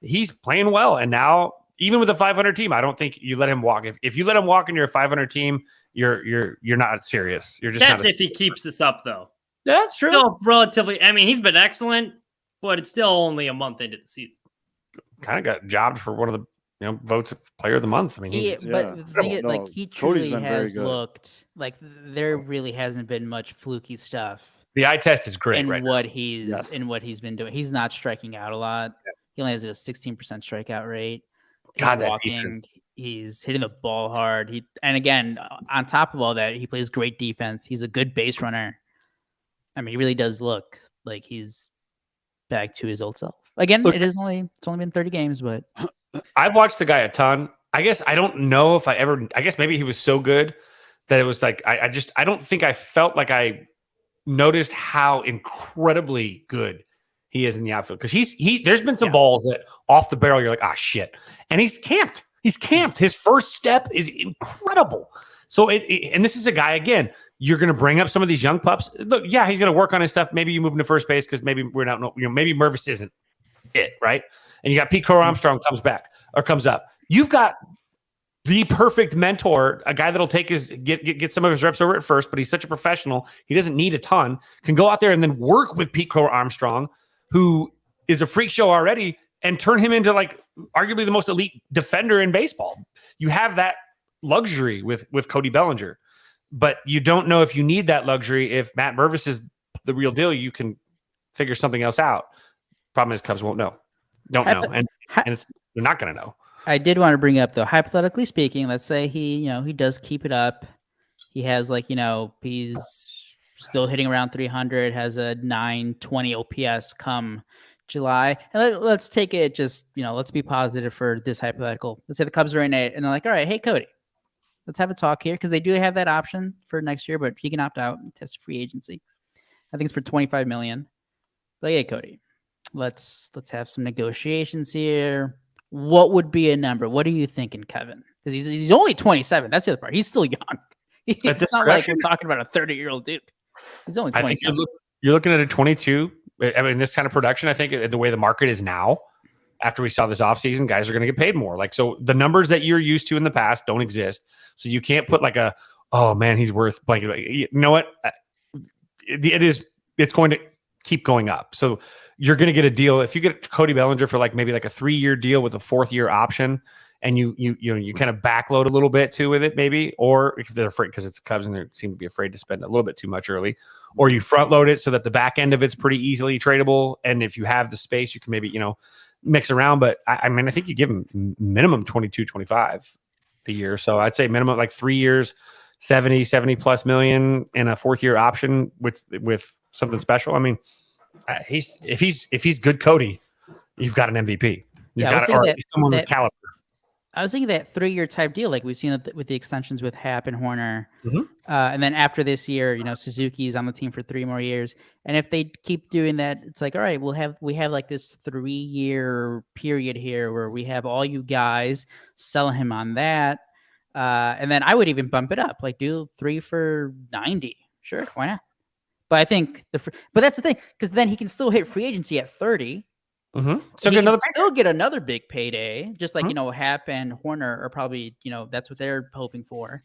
he's playing well, and now even with a 500 team, I don't think you let him walk. If you let him walk and you're a 500 team, you're not serious. You're just that's not. If he keeps this up, though. That's true. Still relatively. I mean, he's been excellent, but it's still only a month into the season. Kind of got jobbed for one of the votes of player of the month. I mean, but the thing is, like, he truly has looked like there really hasn't been much fluky stuff. The eye test is great in right what now. He's been doing. He's not striking out a lot. Yeah. He only has a 16% strikeout rate. He's God, walking. He's hitting the ball hard. And again, on top of all that, he plays great defense. He's a good base runner. I mean, he really does look like he's back to his old self. Again, it's only been 30 games, but I've watched the guy a ton. I guess I don't know if I guess maybe he was so good that it was like I don't think I felt like I noticed how incredibly good he is in the outfield, because there's been some balls that off the barrel you're like, shit, and he's camped. He's camped. His first step is incredible. So and this is a guy, again, you're going to bring up some of these young pups. Look, yeah, he's going to work on his stuff. Maybe you move him to first base because maybe we're not, maybe Mervis isn't it, right? And you got Pete Crow Armstrong comes up. You've got the perfect mentor, a guy that'll take get some of his reps over at first, but he's such a professional. He doesn't need a ton. Can go out there and then work with Pete Crow Armstrong, who is a freak show already, and turn him into like arguably the most elite defender in baseball. You have that luxury with Cody Bellinger, but you don't know if you need that luxury. If Matt Mervis is the real deal, you can figure something else out. Problem is Cubs don't know, and they're not going to know. I did want to bring up, though, hypothetically speaking, let's say he does keep it up. He has he's still hitting around 300, has a 920 OPS come July. And let's take it let's be positive for this hypothetical. Let's say the Cubs are in it and they're like, all right, hey, Cody, let's have a talk here, because they do have that option for next year, but he can opt out and test free agency. I think it's for $25 million. Like, hey, Cody, let's have some negotiations here. What would be a number? What are you thinking, Kevin? Because he's only 27. That's the other part. He's still young. It's not like we're talking about a 30-year-old dude. He's only 27. I think you're looking at a 22. I mean, this kind of production, I think the way the market is now, after we saw this offseason, guys are going to get paid more. So the numbers that you're used to in the past don't exist. So you can't put oh man, he's worth blanket. You know what? It's going to keep going up. So you're going to get a deal. If you get Cody Bellinger for maybe a 3-year deal with a 4th-year option, and you kind of backload a little bit too with it, maybe, or if they're afraid because it's Cubs and they seem to be afraid to spend a little bit too much early, or you front load it so that the back end of it's pretty easily tradable. And if you have the space, you can maybe, mix around. But I think you give him minimum 22, 25 a year. So I'd say minimum 3 years, 70 plus million, and a 4th-year option with something special. I mean, if he's good Cody, you've got an MVP. Someone with caliber. I was thinking that 3-year type deal, like we've seen with the extensions with Happ and Horner. Mm-hmm. And then after this year, Suzuki's on the team for 3 more years. And if they keep doing that, it's like, all right, we have this 3-year period here where we have all you guys selling him on that. And then I would even bump it up, do 3 for 90. Sure, why not? But I think but that's the thing, because then he can still hit free agency at 30. Mm-hmm. So he can still get another big payday, just like Happ and Horner are probably that's what they're hoping for.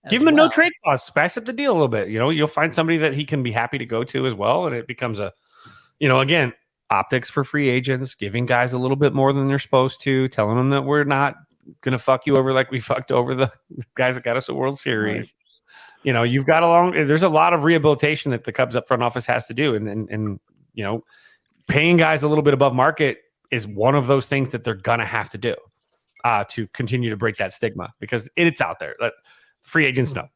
Give him a no trade clause, spice up the deal a little bit. You'll find somebody that he can be happy to go to as well, and it becomes again, optics for free agents, giving guys a little bit more than they're supposed to, telling them that we're not gonna fuck you over like we fucked over the guys that got us a World Series. Right. You've got there's a lot of rehabilitation that the Cubs up front office has to do, and paying guys a little bit above market is one of those things that they're gonna have to do to continue to break that stigma, because it's out there. Free agents know.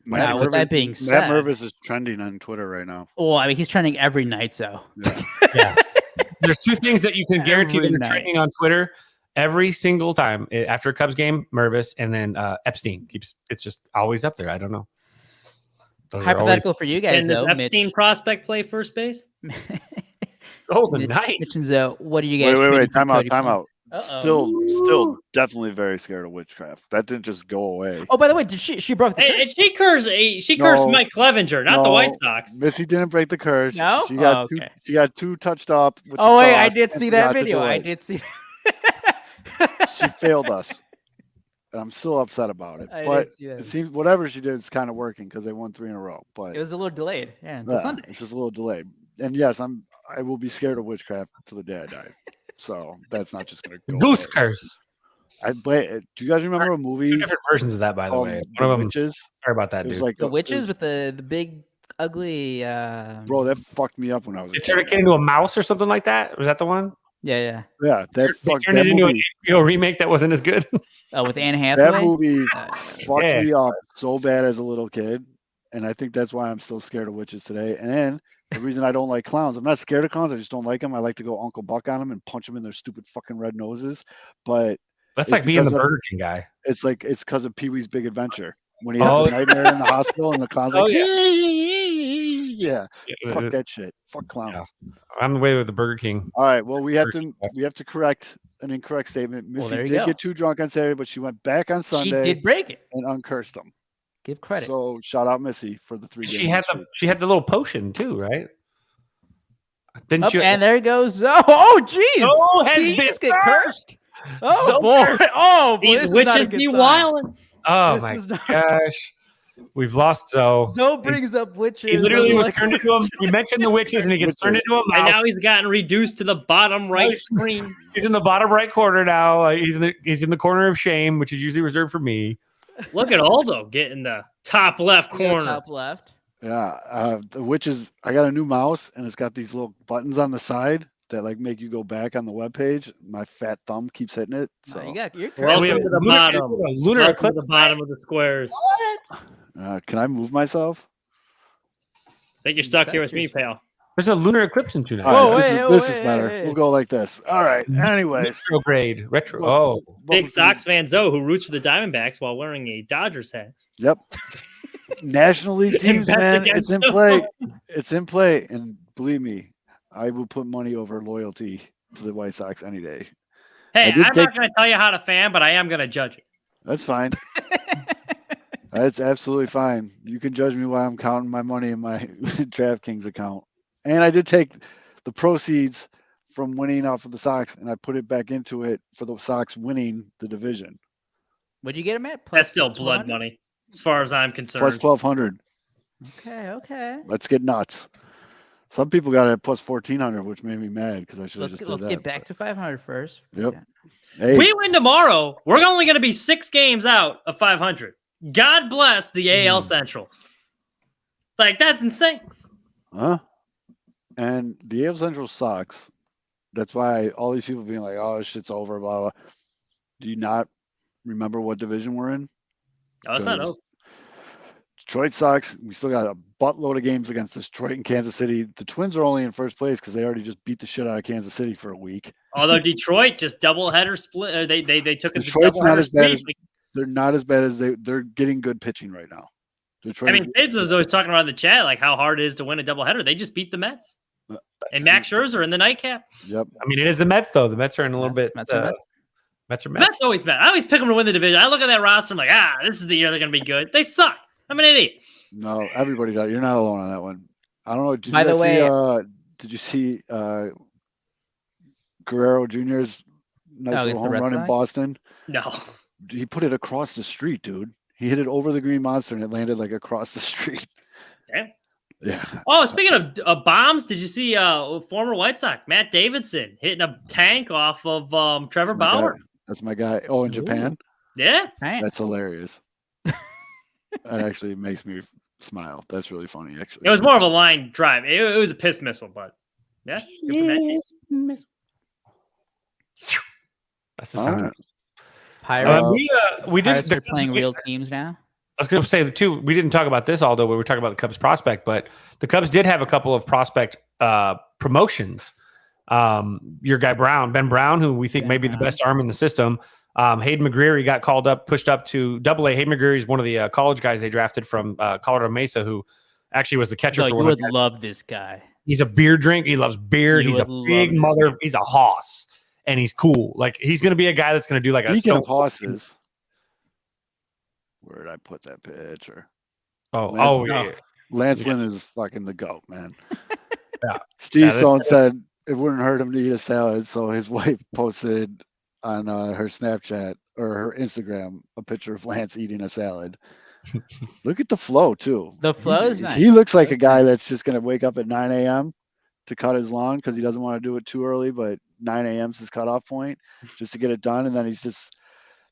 Now, with that being said, Matt Mervis is trending on Twitter right now. Well, I mean, he's trending every night, so yeah. There's 2 things that you can guarantee that are trending on Twitter every single time after a Cubs game: Mervis, and then Epstein it's just always up there. I don't know. Hypothetical for you guys, though. Epstein Mitch. Prospect play first base? Night. Mitch and Zoe, what do you guys? Wait. Time out. Still definitely very scared of witchcraft. That didn't just go away. Oh, by the way, did she broke the curse? She cursed Mike Clevenger, not the White Sox. Missy didn't break the curse. No? She got 2 touched up with the wait, I did see that video. I did see she failed us. And I'm still upset about it. But it seems whatever she did is kind of working, because they won 3 in a row. But it was a little delayed. Yeah, until Sunday. It's just a little delayed. And yes, I will be scared of witchcraft till the day I die. So that's not just going to go Goose curse. Do you guys remember a movie? 2 different versions of that, by the way. One of them. Witches. Sorry about that, dude. The witches with the big ugly. Bro, that fucked me up when I was. Did you ever get into a mouse or something like that? Was that the one? Yeah. Yeah, they turned it into an HBO remake that wasn't as good. With Anne Hathaway. That movie fucked me up so bad as a little kid, and I think that's why I'm still scared of witches today. And the reason I don't like clowns, I'm not scared of clowns. I just don't like them. I like to go Uncle Buck on them and punch them in their stupid fucking red noses. But that's like being the Burger King guy. It's because of Pee-wee's Big Adventure when he has a nightmare in the hospital and the clown's like, Yeah. Fuck that shit. Fuck clowns. Yeah. I'm the way with the Burger King. All right. Well, we have to correct an incorrect statement. Missy there you did go. get too drunk on Saturday, but she went back on She Sunday did break it. and uncursed them. Give credit. So shout out Missy for the 3 She had the little potion too, right? Didn't Oh, you? and there goes Zoe. Oh, jeez. Zoe has Did he been just get cursed. cursed? Oh, Zoe boy. Oh, boy. These This is not a witches good be sign. wilding. Oh This my is not- gosh, we've lost Zoe. Zoe brings up witches. He literally I'm was like- turned into him. You mentioned the witches, and he gets turned into a And mouse. now he's gotten reduced to the bottom right screen. He's in the bottom right corner now. He's in the corner of shame, which is usually reserved for me. Look at Aldo getting the top left corner. Top left. Yeah. The witches. I got a new mouse, and it's got these little buttons on the side that like make you go back on the webpage. My fat thumb keeps hitting it. So No, you're correct. Welcome to the bottom. Lunar Welcome to eclipse. the bottom of the squares. can I move myself? I think you're stuck here with me, pal. There's a lunar eclipse in 2 nights. All right, wait, this is wait, better. wait. We'll go like this. All right. Anyways, Retrograde. Retro. Well, Oh, Big Sox fan Zoe, who roots for the Diamondbacks while wearing a Dodgers hat. Yep. National League teams, bets man. against It's in them. play. It's in play. And believe me, I will put money over loyalty to the White Sox any day. Hey, did I'm take- not going to tell you how to fan, but I am going to judge it. That's fine. That's absolutely fine. You can judge me while I'm counting my money in my DraftKings account. And I did take the proceeds from winning off of the Sox and I put it back into it for the Sox winning the division. What'd you get him at? That's still plus blood 100? money, as far as I'm concerned. Plus 1,200. Okay. Let's get nuts. Some people got it at plus 1,400, which made me mad because I should have just Let's did get that. back to 500 first. Yep. Yeah. Hey, If we win tomorrow, we're only going to be 6 games out of 500. God bless the AL Central. Like, that's insane. huh? And the AL Central sucks. That's why all these people being like, "Oh, this shit's over." Blah blah. Do you not remember what division we're in? No, it's not over. Detroit sucks. We still got a buttload of games against Detroit and Kansas City. The Twins are only in first place because they already just beat the shit out of Kansas City for a week. Although Detroit just doubleheader split. They took a Detroit's not doubleheader as bad as sweep. they're not as bad as they're getting good pitching right now. Detroit. I mean, Fids was always talking about in the chat like how hard it is to win a doubleheader. They just beat the Mets. And Max Scherzer in the nightcap. Yep. I mean, it is the Mets though. The Mets are in a little bit. Mets are Mets. Mets are Mets. Mets always Mets. I always pick them to win the division. I look at that roster. I'm like, this is the year they're going to be good. They suck. I'm an idiot. No, everybody does. You're not alone on that one. I don't know. Did By you the guys way- did you see Guerrero Jr.'s nice against little the home Red run in Sox? Boston? No. He put it across the street, dude. He hit it over the Green Monster and it landed like across the street. Damn. Yeah. Oh, speaking of bombs, did you see former White Sox Matt Davidson hitting a tank off of Trevor That's my guy. Bauer? That's my guy. Oh, in Japan? Yeah. Right. That's hilarious. That actually makes me smile. That's really funny, actually. It was more of a line drive. It was a piss missile, but yeah. Good for Matt. That's the All sound. right. Pirates, We did. Pirates are playing real teams now. I was going to say the two. We didn't talk about this, although we were talking about the Cubs prospect, but the Cubs did have a couple of prospect promotions. Your guy Ben Brown, who we think may be the best arm in the system. Hayden McGreary got called up, pushed up to Double A. Hayden McGreary is one of the college guys they drafted from Colorado Mesa, who actually was the catcher So for you one would of the. love this guy. He's a beer drink. He loves beer. You He's a would love big this mother. guy. He's a hoss, and he's cool. Like he's going to be a guy that's going to do like a. Speaking of stone- horses, where did I put that picture? Oh yeah. Lance Lynn is fucking the GOAT, man. Yeah. Steve Yeah, that's- Stone said it wouldn't hurt him to eat a salad, so his wife posted on her Snapchat or her Instagram a picture of Lance eating a salad. Look at the flow too. The flow is He nice. looks like a guy that's just gonna wake up at 9 a.m. to cut his lawn because he doesn't want to do it too early, but 9 a.m. is his cutoff point just to get it done, and then he's just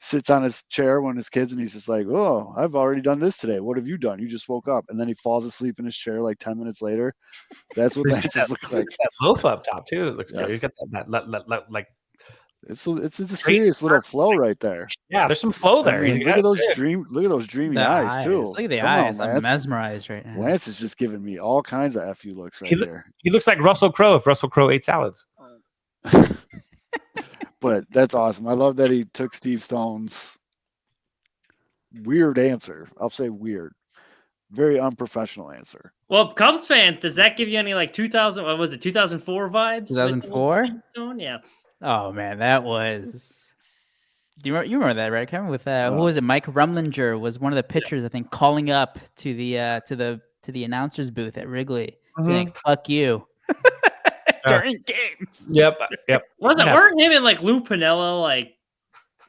sits on his chair when his kids and he's just like, "Oh, I've already done this today. What have you done? You just woke up." And then he falls asleep in his chair like 10 minutes later. That's what Lance's look like. That loaf up top too. It looks Yes. He's got that like It's a serious little flow right there. yeah. There's some flow there. I mean, He's look got- at those dreamy The eyes too. Look at the Come on, eyes. I'm Lance. mesmerized right now. Lance is just giving me all kinds of FU looks right He look- there. He looks like Russell Crowe if Russell Crowe ate salads. But that's awesome. I love that he took Steve Stone's weird answer. I'll say weird. very unprofessional answer. Well, Cubs fans, does that give you any like 2000? What was it? 2004 vibes? 2004? Yeah. Oh man, that was. Do you remember that, right, Kevin? With who was it? Mike Rumlinger was one of the pitchers, I think, calling up to the announcer's booth at Wrigley, being like, "Fuck you." During games. Yep. Weren't him and like Lou Piniella like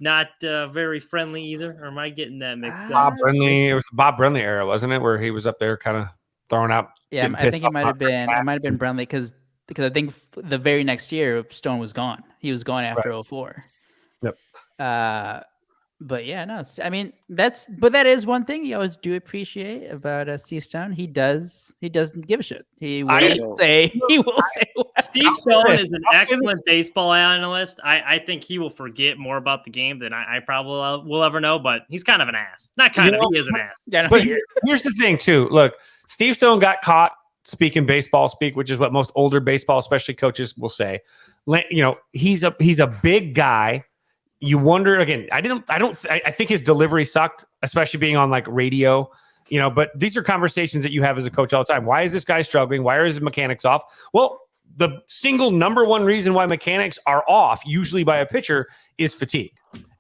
not very friendly either? Or am I getting that mixed up? Bob Brenly. It was the Bob Brenly era, wasn't it? Where he was up there kind of throwing out. Yeah, I think it might have been. It might have been Brenly because I think the very next year Stone was gone. He was gone after 2004. Yep. But yeah, no. I mean, that is one thing you always do appreciate about Steve Stone. He doesn't give a shit. He will say. Steve Stone is an excellent baseball analyst. I think he will forget more about the game than I probably will ever know. But he's kind of an ass. Not kind of. He is an ass. Yeah, but here's the thing, too. Look, Steve Stone got caught speaking baseball speak, which is what most older baseball, especially coaches, will say. You know, he's a big guy. You wonder again. I think his delivery sucked, especially being on like radio. You know, but these are conversations that you have as a coach all the time. Why is this guy struggling? Why are his mechanics off? Well, the single number one reason why mechanics are off, usually by a pitcher, is fatigue.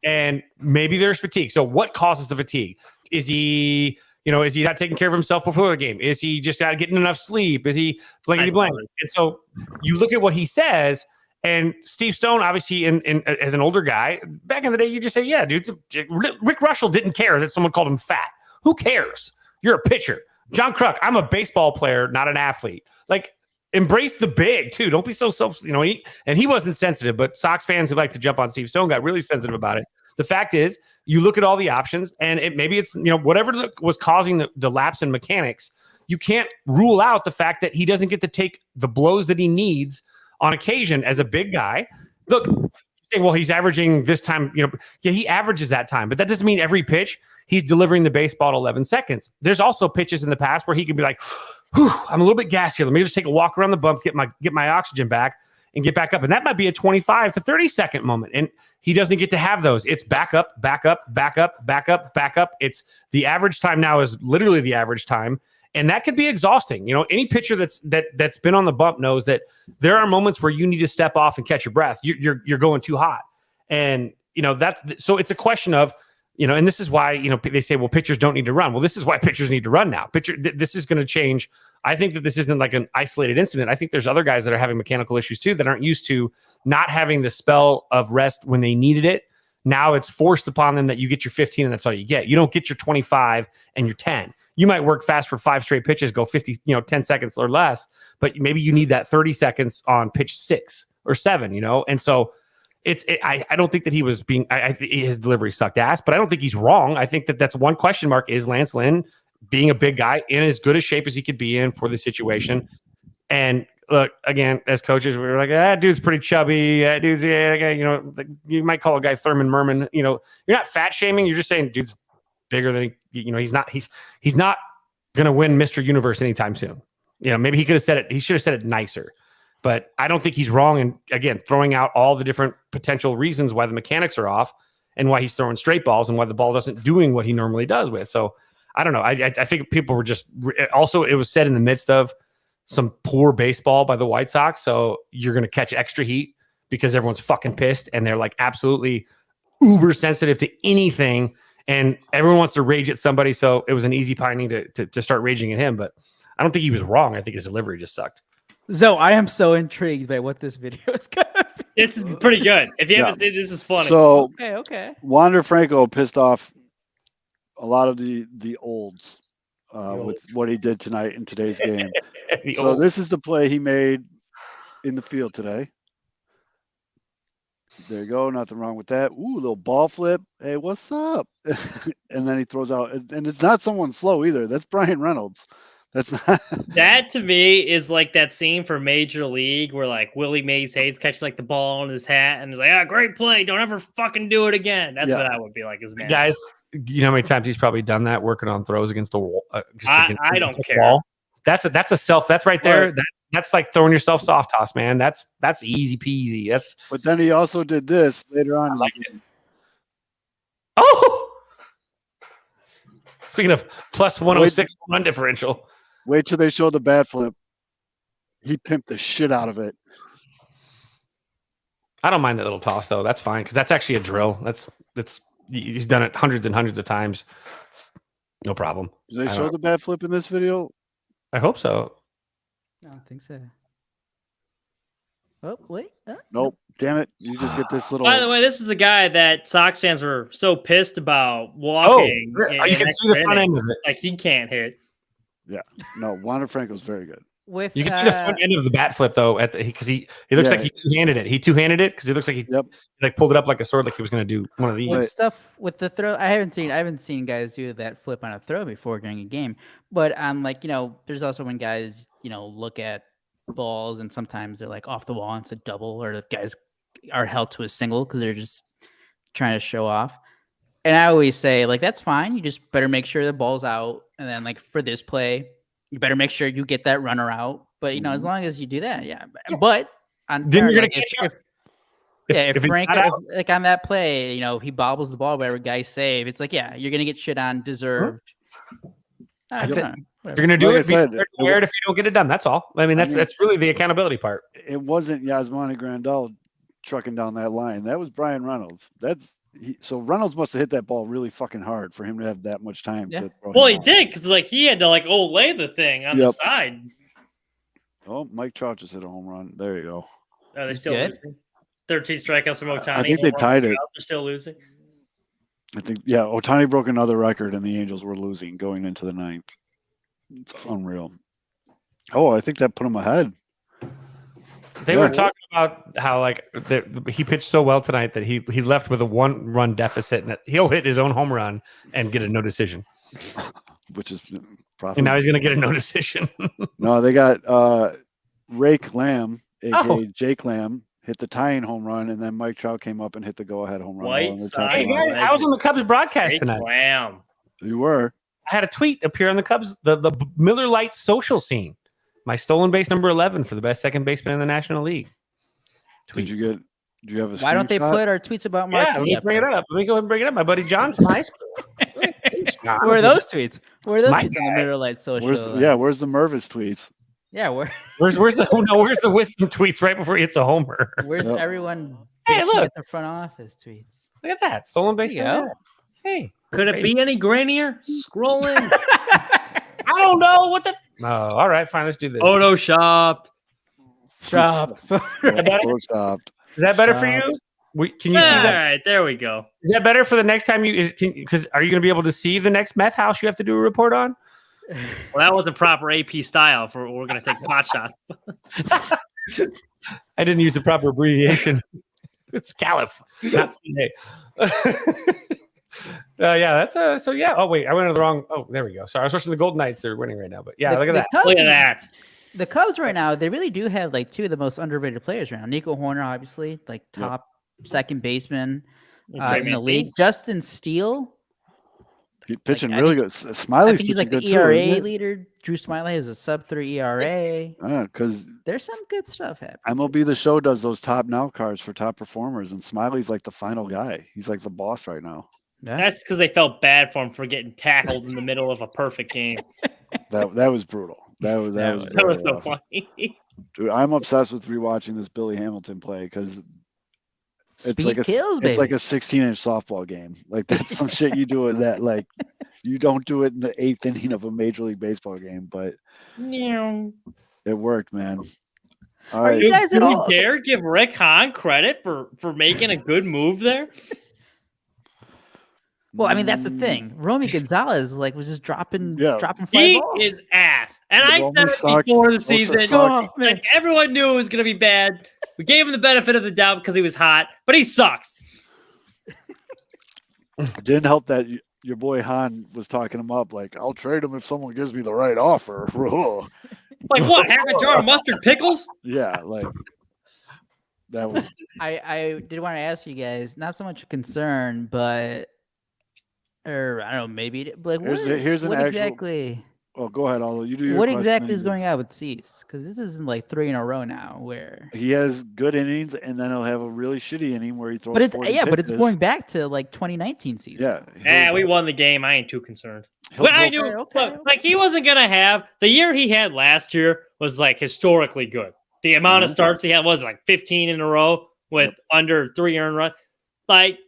And maybe there's fatigue. So what causes the fatigue? Is he not taking care of himself before the game? Is he just not getting enough sleep? Is he blankety blank? And so you look at what he says. And Steve Stone, obviously, as an older guy, back in the day, you just say, yeah, dude, Rick Russell didn't care that someone called him fat. Who cares? You're a pitcher. John Kruk, I'm a baseball player, not an athlete. Like, embrace the big, too. Don't be so he wasn't sensitive, but Sox fans who like to jump on Steve Stone got really sensitive about it. The fact is, you look at all the options, and maybe it's, whatever was causing the lapse in mechanics, you can't rule out the fact that he doesn't get to take the blows that he needs on occasion as a big guy. Look, say, well, he's averaging this time, yeah, he averages that time, but that doesn't mean every pitch he's delivering the baseball at 11 seconds. There's also pitches in the past where he can be like, I'm a little bit gassy here. Let me just take a walk around the bump, get my oxygen back and get back up. And that might be a 25 to 30 second moment. And he doesn't get to have those. It's back up, back up, back up, back up, back up. It's the average time now is literally the average time. And that could be exhausting. Any pitcher that's been on the bump knows that there are moments where you need to step off and catch your breath. You're going too hot, and so it's a question of and this is why they say, well, pitchers don't need to run. Well, this is why pitchers need to run now. This is going to change. I think that this isn't like an isolated incident. I think there's other guys that are having mechanical issues too that aren't used to not having the spell of rest when they needed it. Now it's forced upon them that you get your 15 and that's all you get. You don't get your 25 and your 10. You might work fast for 5 straight pitches, go 50, 10 seconds or less, but maybe you need that 30 seconds on pitch 6 or 7, And so I don't think that he was being, I think his delivery sucked ass, but I don't think he's wrong. I think that that's one question mark is Lance Lynn being a big guy in as good a shape as he could be in for the situation. And look, again, as coaches, we were like, that dude's pretty chubby. That dude's, you might call a guy Thurman Merman. You're not fat shaming. You're just saying dude's bigger than he's not going to win Mr. Universe anytime soon. Maybe he could have said it. He should have said it nicer. But I don't think he's wrong. And again, throwing out all the different potential reasons why the mechanics are off and why he's throwing straight balls and why the ball doesn't doing what he normally does with. So I don't know. I think people were just also, it was said in the midst of some poor baseball by the White Sox. So you're going to catch extra heat because everyone's fucking pissed and they're like absolutely uber sensitive to anything. And everyone wants to rage at somebody. So it was an easy pining to start raging at him. But I don't think he was wrong. I think his delivery just sucked. So I am so intrigued by what this video is going to be. This is pretty good. If you haven't seen this is funny. So okay. Wander Franco pissed off a lot of the olds with what he did tonight in today's game. This is the play he made in the field today. There you go. Nothing wrong with that. Ooh, little ball flip. Hey, what's up? And then he throws out, and it's not someone slow either. That's Brian Reynolds. That's not. That to me is like that scene for Major League where like Willie Mays Hayes catches like the ball in his hat and is like, great play. Don't ever fucking do it again. That's what that would be like as man. Guys, you know how many times he's probably done that working on throws against the wall? I don't care. Wall? That's right there. Right. That's like throwing yourself soft toss, man. That's easy peasy. But then he also did this later on. I like it. Oh, Speaking of plus 106 run differential. Wait till they show the bat flip. He pimped the shit out of it. I don't mind that little toss though. That's fine because that's actually a drill. He's done it hundreds and hundreds of times. It's no problem. Did they show the bat flip in this video? I hope so. I don't think so. Oh wait. Nope. Damn it! You just get this little. By the way, this is the guy that Sox fans were so pissed about walking. You can see the front end of it. Like he can't hit. Yeah. No, Wander Franco's very good. You can see the front end of the bat flip though, because he looks like he two-handed it. He two-handed it because he looks like he like pulled it up like a sword, like he was going to do one of these. With stuff with the throw, I haven't seen guys do that flip on a throw before during a game. But like there's also when guys look at balls and sometimes they're like off the wall and it's a double, or the guys are held to a single because they're just trying to show off. And I always say like that's fine. You just better make sure the ball's out, and then like for this play, you better make sure you get that runner out. But as long as you do that, But on then you're gonna like, catch if Frank like on that play, he bobbles the ball, whatever guys save, it's like you're gonna get shit on, deserved. That's it. If you're gonna do it, be prepared if you don't get it done. That's all. I mean, that's really the accountability part. It wasn't Yasmani Grandal trucking down that line. That was Brian Reynolds. So Reynolds must have hit that ball really fucking hard for him to have that much time to throw. Well, he did because he had to lay the thing on the side. Oh, Mike Trout just hit a home run. There you go. Are they still losing? 13 strikeouts from Ohtani. I think they tied it. They're still losing. I think Ohtani broke another record, and the Angels were losing going into the ninth. It's unreal. Oh, I think that put him ahead. They were talking about how he pitched so well tonight that he left with a 1-run deficit, and that he'll hit his own home run and get a no decision. Which is probably. And now he's going to get a no decision. No, they got Rake Lamb, aka Jake Lamb, hit the tying home run, and then Mike Trout came up and hit the go-ahead home run. I was on the Cubs broadcast tonight. Lamb. You were. I had a tweet appear on the Cubs, the Miller Lite social scene. My stolen base number 11 for the best second baseman in the National League. Tweet. Do you have a Why don't they put our tweets about Mark? Yeah, let me bring it up. Let me go ahead and bring it up. My buddy John from high school. Where are those tweets? Where are those tweets on the Miller Lite social? Where's the Mervis tweets? Yeah, where's the wisdom tweets right before he hits a homer? Where's everyone? Hey, look at the front office tweets. Look at that stolen base. Hey, could it be any grainier? Scrolling. I don't know what the. Oh, all right, fine. Let's do this. Photoshopped. Is that better for you? Can you see that? All right, there we go. Is that better for the next time because are you going to be able to see the next meth house you have to do a report on? Well, that wasn't proper AP style for we're going to take pot shots. I didn't use the proper abbreviation. It's Caliph, not CA. That's so yeah. Oh wait, I went to the wrong. Oh, there we go. Sorry, I was watching the Golden Knights. They're winning right now, but look at that. Look at that. The Cubs right now, they really do have two of the most underrated players right now. Nico Horner, obviously, top second baseman in the league. Justin Steele. He's pitching really good. Smiley's he's the ERA leader. Drew Smiley has a sub-3 ERA. Because there's some good stuff happening. MLB The Show does those top now cards for top performers, and Smiley's the final guy. He's the boss right now. Yeah. That's because they felt bad for him for getting tackled in the middle of a perfect game. That was brutal. That was so funny. Dude, I'm obsessed with rewatching this Billy Hamilton play because it's like a 16-inch softball game. That's some shit you do with that. You don't do it in the 8th inning of a Major League Baseball game, but it worked, man. All right. You guys at all dare give Rick Hahn credit for making a good move there? Well, I mean, that's the thing. Romy Gonzalez was just dropping fly he balls. is ass. And I said it before the season. Everyone knew it was going to be bad. We gave him the benefit of the doubt because he was hot, but he sucks. It didn't help that your boy Hahn was talking him up I'll trade him if someone gives me the right offer. What? Half a jar of mustard pickles? Yeah, that was. I did want to ask you guys, not so much a concern, but. Or I don't know, maybe here's an actual, exactly. Oh, go ahead, Aldo. You do your What question, exactly then is you- going on with Cease? Because this isn't like 3 in a row now. Where, He has good innings, and then he'll have a really shitty inning where he throws. but it's 40 but it's pitches. going back to like 2019 season. Yeah. We won the game. I ain't too concerned. he'll Well, I throw- knew, Okay. look, like he wasn't gonna have the year he had last year was like historically good. The amount of Mhm. starts he had was like 15 in a row with under 3 earned run. Like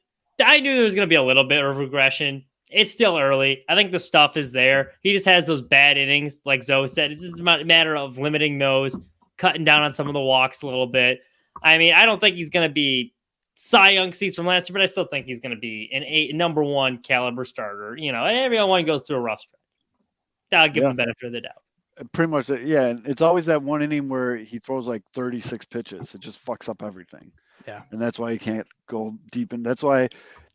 I knew there was gonna be a little bit of regression. It's still early. I think the stuff is there. He just has those bad innings, like Zoe said. It's just a matter of limiting those, cutting down on some of the walks a little bit. I mean, I don't think he's gonna be Cy Young seats from last year, but I still think he's going to be an number 1 caliber starter. You know, and everyone goes through a rough stretch. I'll give him the benefit of the doubt. Pretty much, yeah. And it's always that one inning where he throws like 36 pitches. It just fucks up everything. Yeah. And that's why he can't go deep. And that's why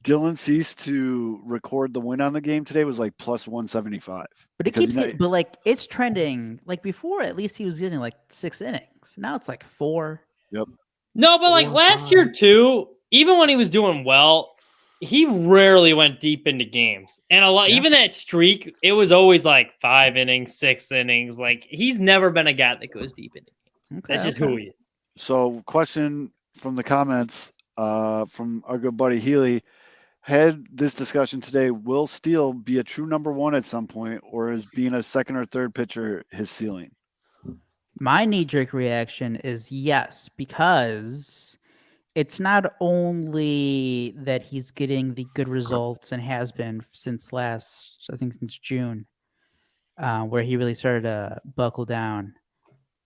Dylan Cease to record the win on the game today was like plus 175. But it Because, keeps you know, it, but like it's trending. Like before, at least he was getting like 6 innings. Now it's like 4. No, but like last year too, even when he was doing well, he rarely went deep into games. And a lot, even that streak, it was always like 5 innings, 6 innings. Like he's never been a guy that goes deep into games. Okay, That's just who he is. So, question from the comments from our good buddy Healy. Had this discussion today, will Steele be a true number 1 at some point, or is being a second or third pitcher his ceiling? My knee-jerk reaction is yes, because it's not only that he's getting the good results and has been since since June, where he really started to buckle down.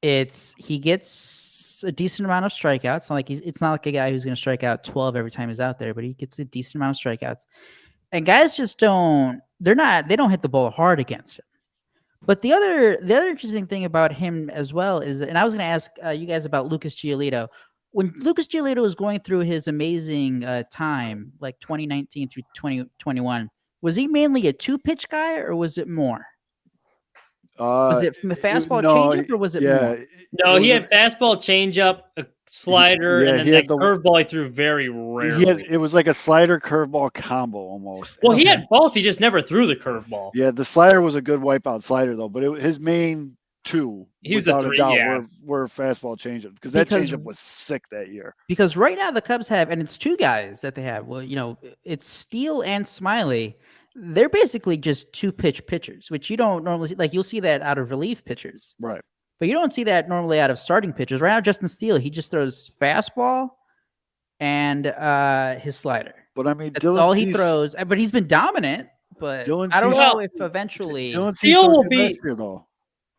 He gets a decent amount of strikeouts. It's not like a guy who's going to strike out 12 every time he's out there, but he gets a decent amount of strikeouts. And guys just they don't hit the ball hard against him. But the other interesting thing about him as well is, and I was going to ask you guys about Lucas Giolito. When Lucas Giolito was going through his amazing time, like 2019 through 2021, was he mainly a 2-pitch guy, or was it more? Was it from a fastball changeup, or was it more? No, he had fastball, changeup, a slider, and then that curveball he threw very rarely. It was like a slider curveball combo almost. Well, he had both. He just never threw the curveball. Yeah, the slider was a good wipeout slider though, but his main 2, he was without a doubt, were fastball changeup because that changeup was sick that year. Because right now the Cubs have, and it's 2 guys that they have. Well, you know, it's Steele and Smiley. They're basically just 2-pitch pitchers, which you don't normally see. Like you'll see that out of relief pitchers, right? But you don't see that normally out of starting pitchers. Right now, Justin Steele, he just throws fastball and his slider. But I mean, that's all he throws. But he's been dominant. But I don't know if eventually Steele will be.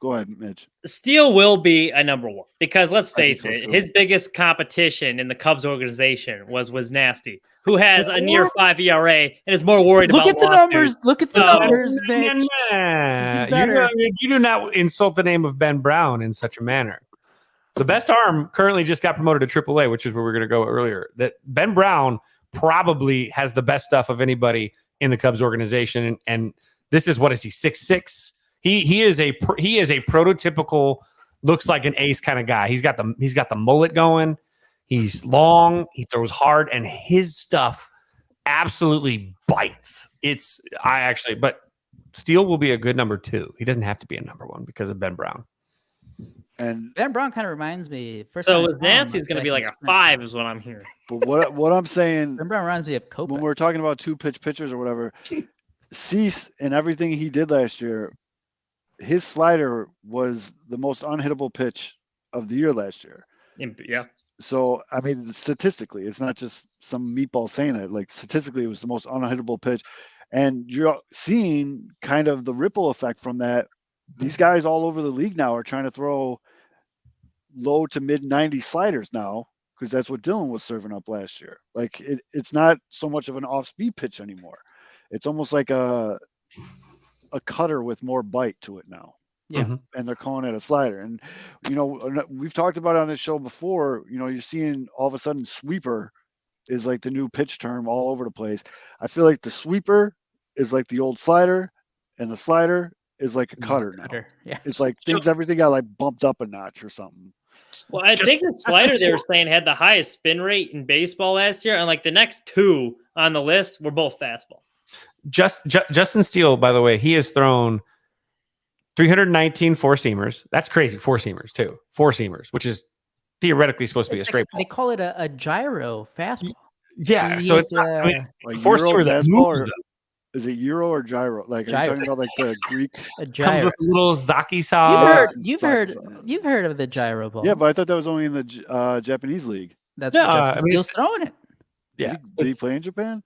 Go ahead, Mitch. Steele will be a number 1 because let's face it, his biggest competition in the Cubs organization was Nasty, who has a near 5 ERA and is more worried about. Look at the numbers. Look at the numbers, Mitch. You do not insult the name of Ben Brown in such a manner. The best arm currently just got promoted to AAA, which is where we're going to go earlier. That Ben Brown probably has the best stuff of anybody in the Cubs organization, and this is, what is he, 6'6"? He is a prototypical, looks like an ace kind of guy. He's got the mullet going. He's long. He throws hard, and his stuff absolutely bites. But Steele will be a good number 2. He doesn't have to be a number 1 because of Ben Brown. And Ben Brown kind of reminds me. So Nancy's going to be like a 5, is what I'm hearing. But what I'm saying, Ben Brown reminds me of Kopech. When we're talking about 2-pitch pitchers or whatever, Cease and everything he did last year, his slider was the most unhittable pitch of the year last year. Yeah. So, I mean, statistically, it's not just some meatball saying that. Like, statistically, it was the most unhittable pitch. And you're seeing kind of the ripple effect from that. These guys all over the league now are trying to throw low to mid 90 sliders now, because that's what Dylan was serving up last year. Like, it's not so much of an off-speed pitch anymore. It's almost like a cutter with more bite to it now. Yeah. And they're calling it a slider. And, you know, we've talked about it on this show before, you know, you're seeing all of a sudden sweeper is like the new pitch term all over the place. I feel like the sweeper is like the old slider, and the slider is like a cutter now. Yeah. It's like everything got like bumped up a notch or something. Well, I think the slider they were saying had the highest spin rate in baseball last year, and like the next 2 on the list were both fastball. Justin Steele, by the way, he has thrown 319 four-seamers. That's crazy. Four-seamers, too. Four-seamers, which is theoretically supposed to be a straight ball. They call it a gyro fastball. Yeah, so it's not, I mean, like four-seamer Euro that fastball, moves or them. is it Euro or gyro? Like, are you talking about like the Greek? A Comes gyro. with a little Zaki sauce. You've heard of the gyro ball. Yeah, but I thought that was only in the Japanese league. That's Yeah, Justin I mean, Steele's throwing it. Yeah. Did he play in Japan?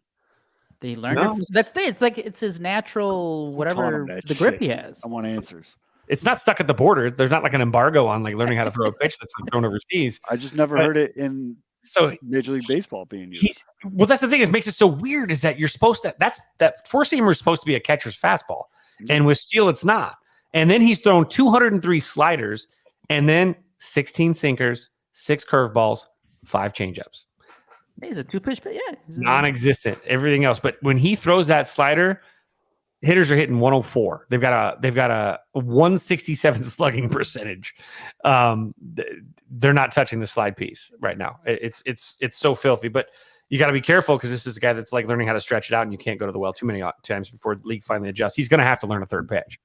They learned No. it. That's the. It's like it's his natural Who taught him whatever that the grip shit? he has. I want answers. It's not stuck at the border. There's not like an embargo on like learning how to throw a pitch that's like, thrown overseas. I just never But- heard it in So Major League Baseball being used. that's the thing. It makes it so weird is that you're supposed to. That four-seamer is supposed to be a catcher's fastball, and with Steele, it's not. And then he's thrown 203 sliders, and then 16 sinkers, 6 curveballs, 5 changeups. Hey, he's a 2-pitch, but yeah, Non-existent. Everything else, but when he throws that slider, hitters are hitting 104. They've got a 167 slugging percentage. They're not touching the slide piece right now. It's so filthy. But you got to be careful because this is a guy that's like learning how to stretch it out, and you can't go to the well too many times before the league finally adjusts. He's going to have to learn a third pitch.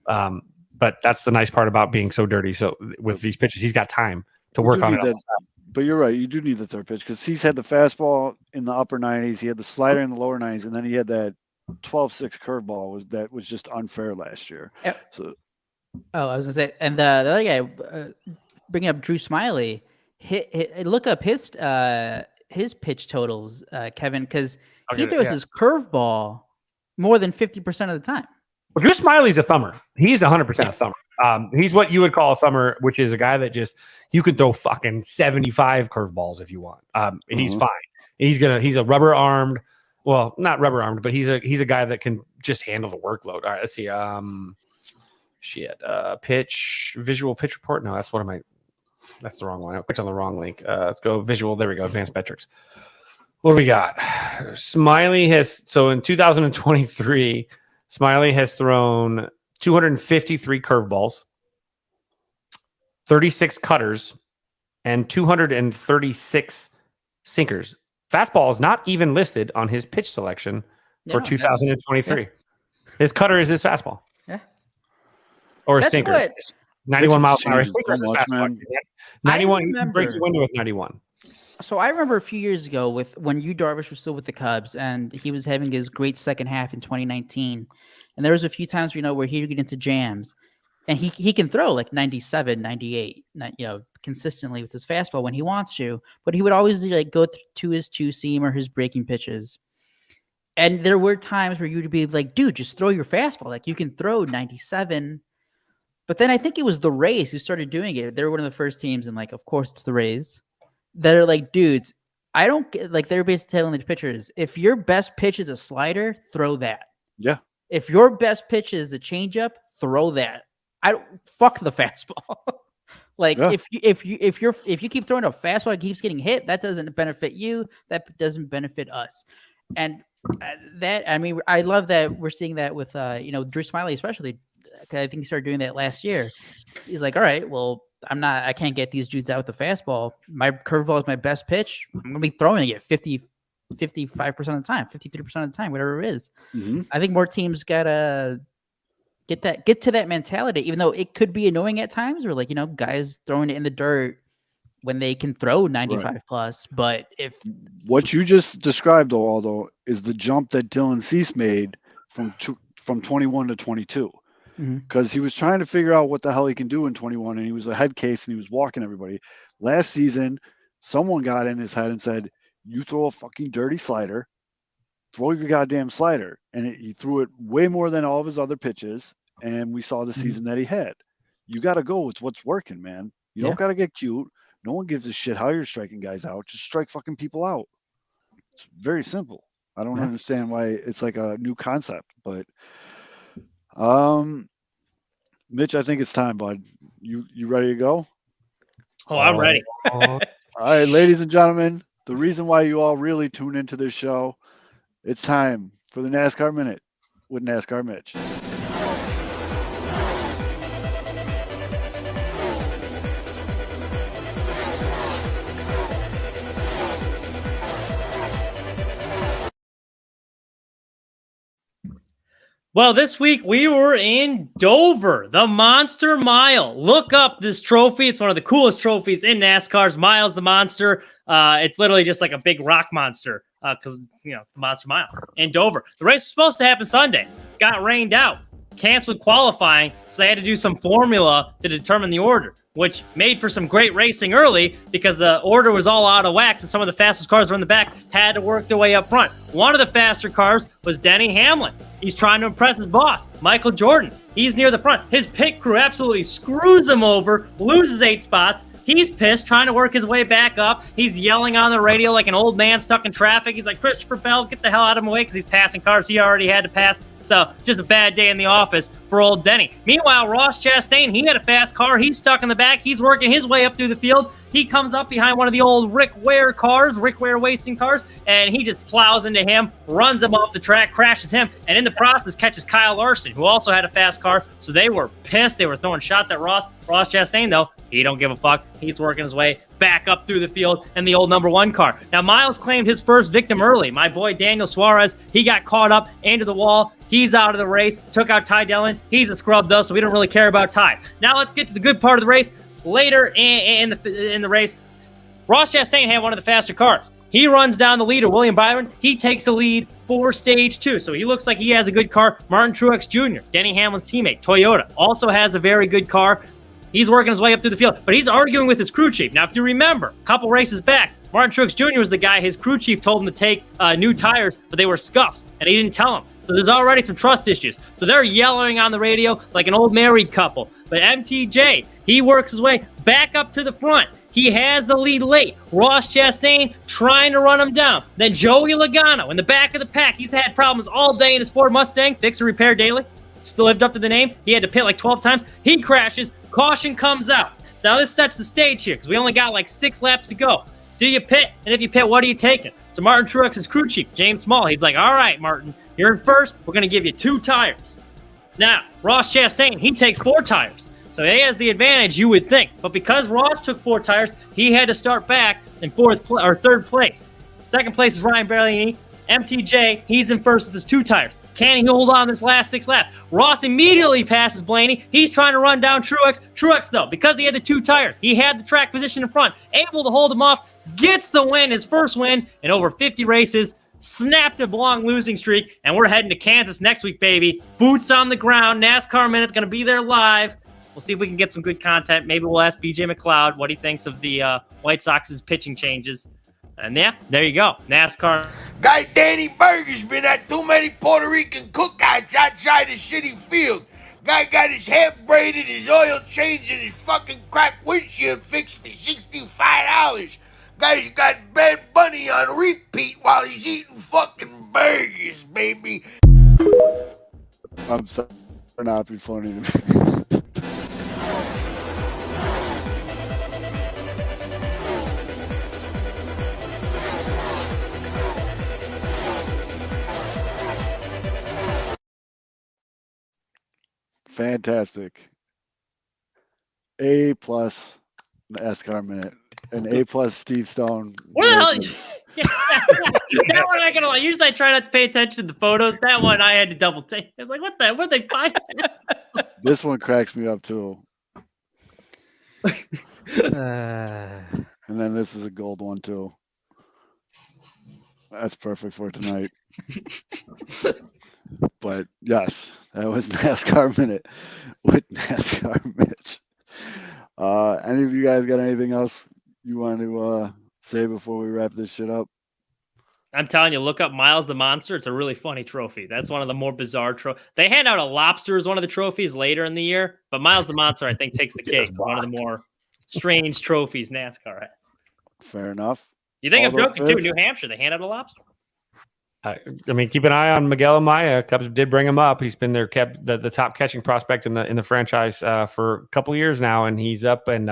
But that's the nice part about being so dirty. So with these pitches, he's got time to work on it. But you're right. You do need the third pitch because he's had the fastball in the upper 90s. He had the slider in the lower 90s, and then he had that 12-6 curveball that was just unfair last year. Yep. So, I was gonna say, and the other guy, bringing up Drew Smiley, look up his pitch totals, Kevin, because he throws his curveball more than 50% of the time. Well, Drew Smiley's a thumber. He's 100% a thumber. He's what you would call a thumber, which is a guy that just you could throw fucking 75 curveballs if you want. He's fine. He's a rubber armed. Well, not rubber armed, but he's a guy that can just handle the workload. All right, let's see. Visual pitch report. No, that's that's the wrong one. I clicked on the wrong link. Let's go visual. There we go. Advanced metrics. What do we got? Smiley in 2023, Smiley has thrown 253 curveballs, 36 cutters, and 236 sinkers. Fastball is not even listed on his pitch selection for 2023. His cutter is his fastball. Yeah. Or a That's sinker. what- 91 miles an hour. changes so much, man. 91 he breaks a window with 91. So I remember a few years ago when Yu Darvish was still with the Cubs and he was having his great second half in 2019. And there was a few times where he would get into jams and he can throw like 97, 98, consistently with his fastball when he wants to, but he would always like go to his 2-seam or his breaking pitches. And there were times where you'd be like, dude, just throw your fastball. Like you can throw 97. But then I think it was the Rays who started doing it. They were one of the first teams, and like, of course, it's the Rays that are like, dudes, I don't get like they're basically telling the pitchers, if your best pitch is a slider, throw that. Yeah. If your best pitch is the changeup, throw that. I don't fuck the fastball. Like if you keep throwing a fastball, it keeps getting hit. That doesn't benefit you. That doesn't benefit us. And I love that we're seeing that with Drew Smiley especially. I think he started doing that last year. He's like, all right, well, I can't get these dudes out with the fastball. My curveball is my best pitch. I'm going to be throwing it 55% of the time, 53% of the time, whatever it is. Mm-hmm. I think more teams got to get to that mentality, even though it could be annoying at times where guys throwing it in the dirt when they can throw 95 plus. But if what you just described, though, Aldo, is the jump that Dylan Cease made from 21 to 22. Because he was trying to figure out what the hell he can do in 21, and he was a head case and he was walking everybody. Last season, someone got in his head and said, you throw a fucking dirty slider, throw your goddamn slider. And he threw it way more than all of his other pitches, and we saw the season that he had. You got to go with what's working, man. You don't got to get cute. No one gives a shit how you're striking guys out. Just strike fucking people out. It's very simple. I don't understand why it's like a new concept, but Mitch, I think it's time, bud. You ready to go? Oh, I'm ready. All right, ladies and gentlemen, the reason why you all really tune into this show, it's time for the NASCAR Minute with NASCAR Mitch. Well, this week we were in Dover, the Monster Mile. Look up this trophy. It's one of the coolest trophies in NASCAR's Miles the Monster. It's literally just like a big rock monster because, the Monster Mile in Dover. The race was supposed to happen Sunday. Got rained out. Canceled qualifying, so they had to do some formula to determine the order, which made for some great racing early because the order was all out of whack, so some of the fastest cars were in the back, had to work their way up front. One of the faster cars was Denny Hamlin. He's trying to impress his boss, Michael Jordan. He's near the front. His pit crew absolutely screws him over, loses 8 spots. He's pissed, trying to work his way back up. He's yelling on the radio like an old man stuck in traffic. He's like, Christopher Bell, get the hell out of my way, because he's passing cars he already had to pass. So just a bad day in the office for old Denny. Meanwhile, Ross Chastain, he had a fast car. He's stuck in the back. He's working his way up through the field. He comes up behind one of the old Rick Ware cars, Rick Ware racing cars, and he just plows into him, runs him off the track, crashes him, and in the process catches Kyle Larson, who also had a fast car. So they were pissed. They were throwing shots at Ross. Ross Chastain, though, he don't give a fuck. He's working his way back up through the field in the old number 1 car. Now, Miles claimed his first victim early. My boy Daniel Suarez, he got caught up into the wall. He's out of the race. Took out Ty Dillon. He's a scrub, though, so we don't really care about Ty. Now let's get to the good part of the race. Later in the race, Ross Chastain had one of the faster cars. He runs down the leader, William Byron. He takes the lead for stage 2. So he looks like he has a good car. Martin Truex Jr., Denny Hamlin's teammate, Toyota, also has a very good car. He's working his way up through the field, but he's arguing with his crew chief. Now, if you remember, a couple races back, Martin Truex Jr. was the guy, his crew chief told him to take new tires, but they were scuffs, and he didn't tell him. So there's already some trust issues. So they're yelling on the radio like an old married couple. But MTJ, he works his way back up to the front. He has the lead late. Ross Chastain trying to run him down. Then Joey Logano in the back of the pack. He's had problems all day in his Ford Mustang. Fix and repair daily. Still lived up to the name. He had to pit like 12 times. He crashes. Caution comes out. So now this sets the stage here because we only got like 6 laps to go. Do you pit? And if you pit, what are you taking? So Martin Truex's crew chief, James Small, he's like, all right, Martin, you're in first. We're going to give you 2 tires. Now, Ross Chastain, he takes 4 tires. So he has the advantage, you would think. But because Ross took 4 tires, he had to start back in 3rd place. Second place is Ryan Blaney. MTJ, he's in first with his 2 tires. Can he hold on this last 6 laps? Ross immediately passes Blaney. He's trying to run down Truex. Truex, though, because he had the 2 tires, he had the track position in front, able to hold him off, gets the win, his first win in over 50 races, snapped a long losing streak, and we're heading to Kansas next week, baby. Boots on the ground. NASCAR Minute's going to be there live. We'll see if we can get some good content. Maybe we'll ask BJ McLeod what he thinks of the White Sox's pitching changes. And yeah, there you go. NASCAR. Guy Danny Berger's been at too many Puerto Rican cookouts outside the city field. Guy got his hair braided, his oil changed, and his fucking cracked windshield fixed for $65. Guy's got Bad Bunny on repeat while he's eating fucking burgers, baby. I'm sorry for not be funny to me. Fantastic. A+ NASCAR Minute. An A+ Steve Stone. What the hell? That one I gotta lie. Usually I try not to pay attention to the photos. That one I had to double take. I was like, what the? Where'd they find that? This one cracks me up too. And then this is a gold one too. That's perfect for tonight. But yes, that was NASCAR Minute with NASCAR Mitch. Any of you guys got anything else you want to say before we wrap this shit up? I'm telling you, look up Miles the Monster. It's a really funny trophy. That's one of the more bizarre trophies. They hand out a lobster as one of the trophies later in the year, but Miles the Monster, I think, takes the cake. One of the more strange trophies NASCAR has. Fair enough. You think All I'm those joking too? fits? New Hampshire, they hand out a lobster. I mean, keep an eye on Miguel Amaya. Cubs did bring him up. He's been their the top catching prospect in the franchise for a couple of years now, and he's up. And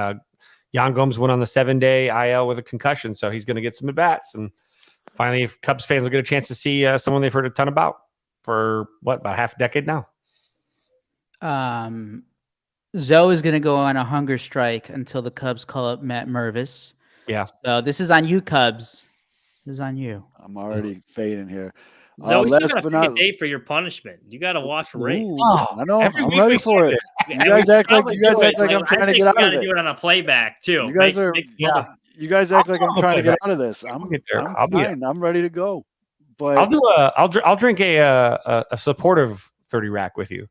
Yan Gomes went on the 7-day IL with a concussion, so he's going to get some at bats. And finally, if Cubs fans will get a chance to see someone they've heard a ton about for about half a decade now. Zoe is going to go on a hunger strike until the Cubs call up Matt Mervis. Yeah. So this is on you, Cubs. This is on you. I'm already fading here. Zoe, last you gotta but pick a not- date for your punishment. You gotta watch Race. Ooh, Oh, I know. every I'm week ready we for say it. this. You guys act like I'm I trying to think get out we of gotta it. do it on a playback too. You guys are- Yeah. You guys act like I'm I'll trying to play get out of this. I'll get there. I'm I'll be fine. I'm ready to go. I'll But do I'll drink a supportive 30 rack with you.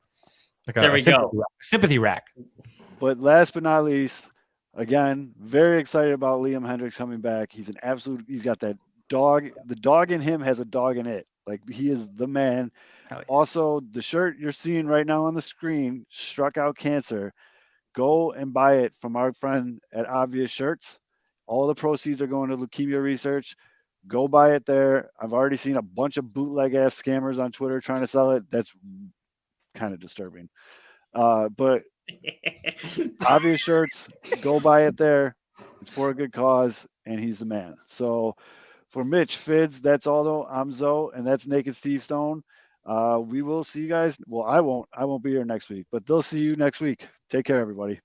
Like There we go. Sympathy rack. But last but not least, again, very excited about Liam Hendricks coming back. He's he's got that dog. The dog in him has a dog in it. Like he is the man. Hell yeah. Also, the shirt you're seeing right now on the screen, Struck Out Cancer. Go and buy it from our friend at Obvious Shirts. All the proceeds are going to leukemia research. Go buy it there. I've already seen a bunch of bootleg ass scammers on Twitter trying to sell it. That's kind of disturbing. But Obvious Shirts, go buy it there. It's for a good cause, and he's the man. So for Mitch, Fids, that's all though. I'm Zoe, and that's Naked Steve Stone. We will see you guys. Well, I won't be here next week, but they'll see you next week. Take care, everybody.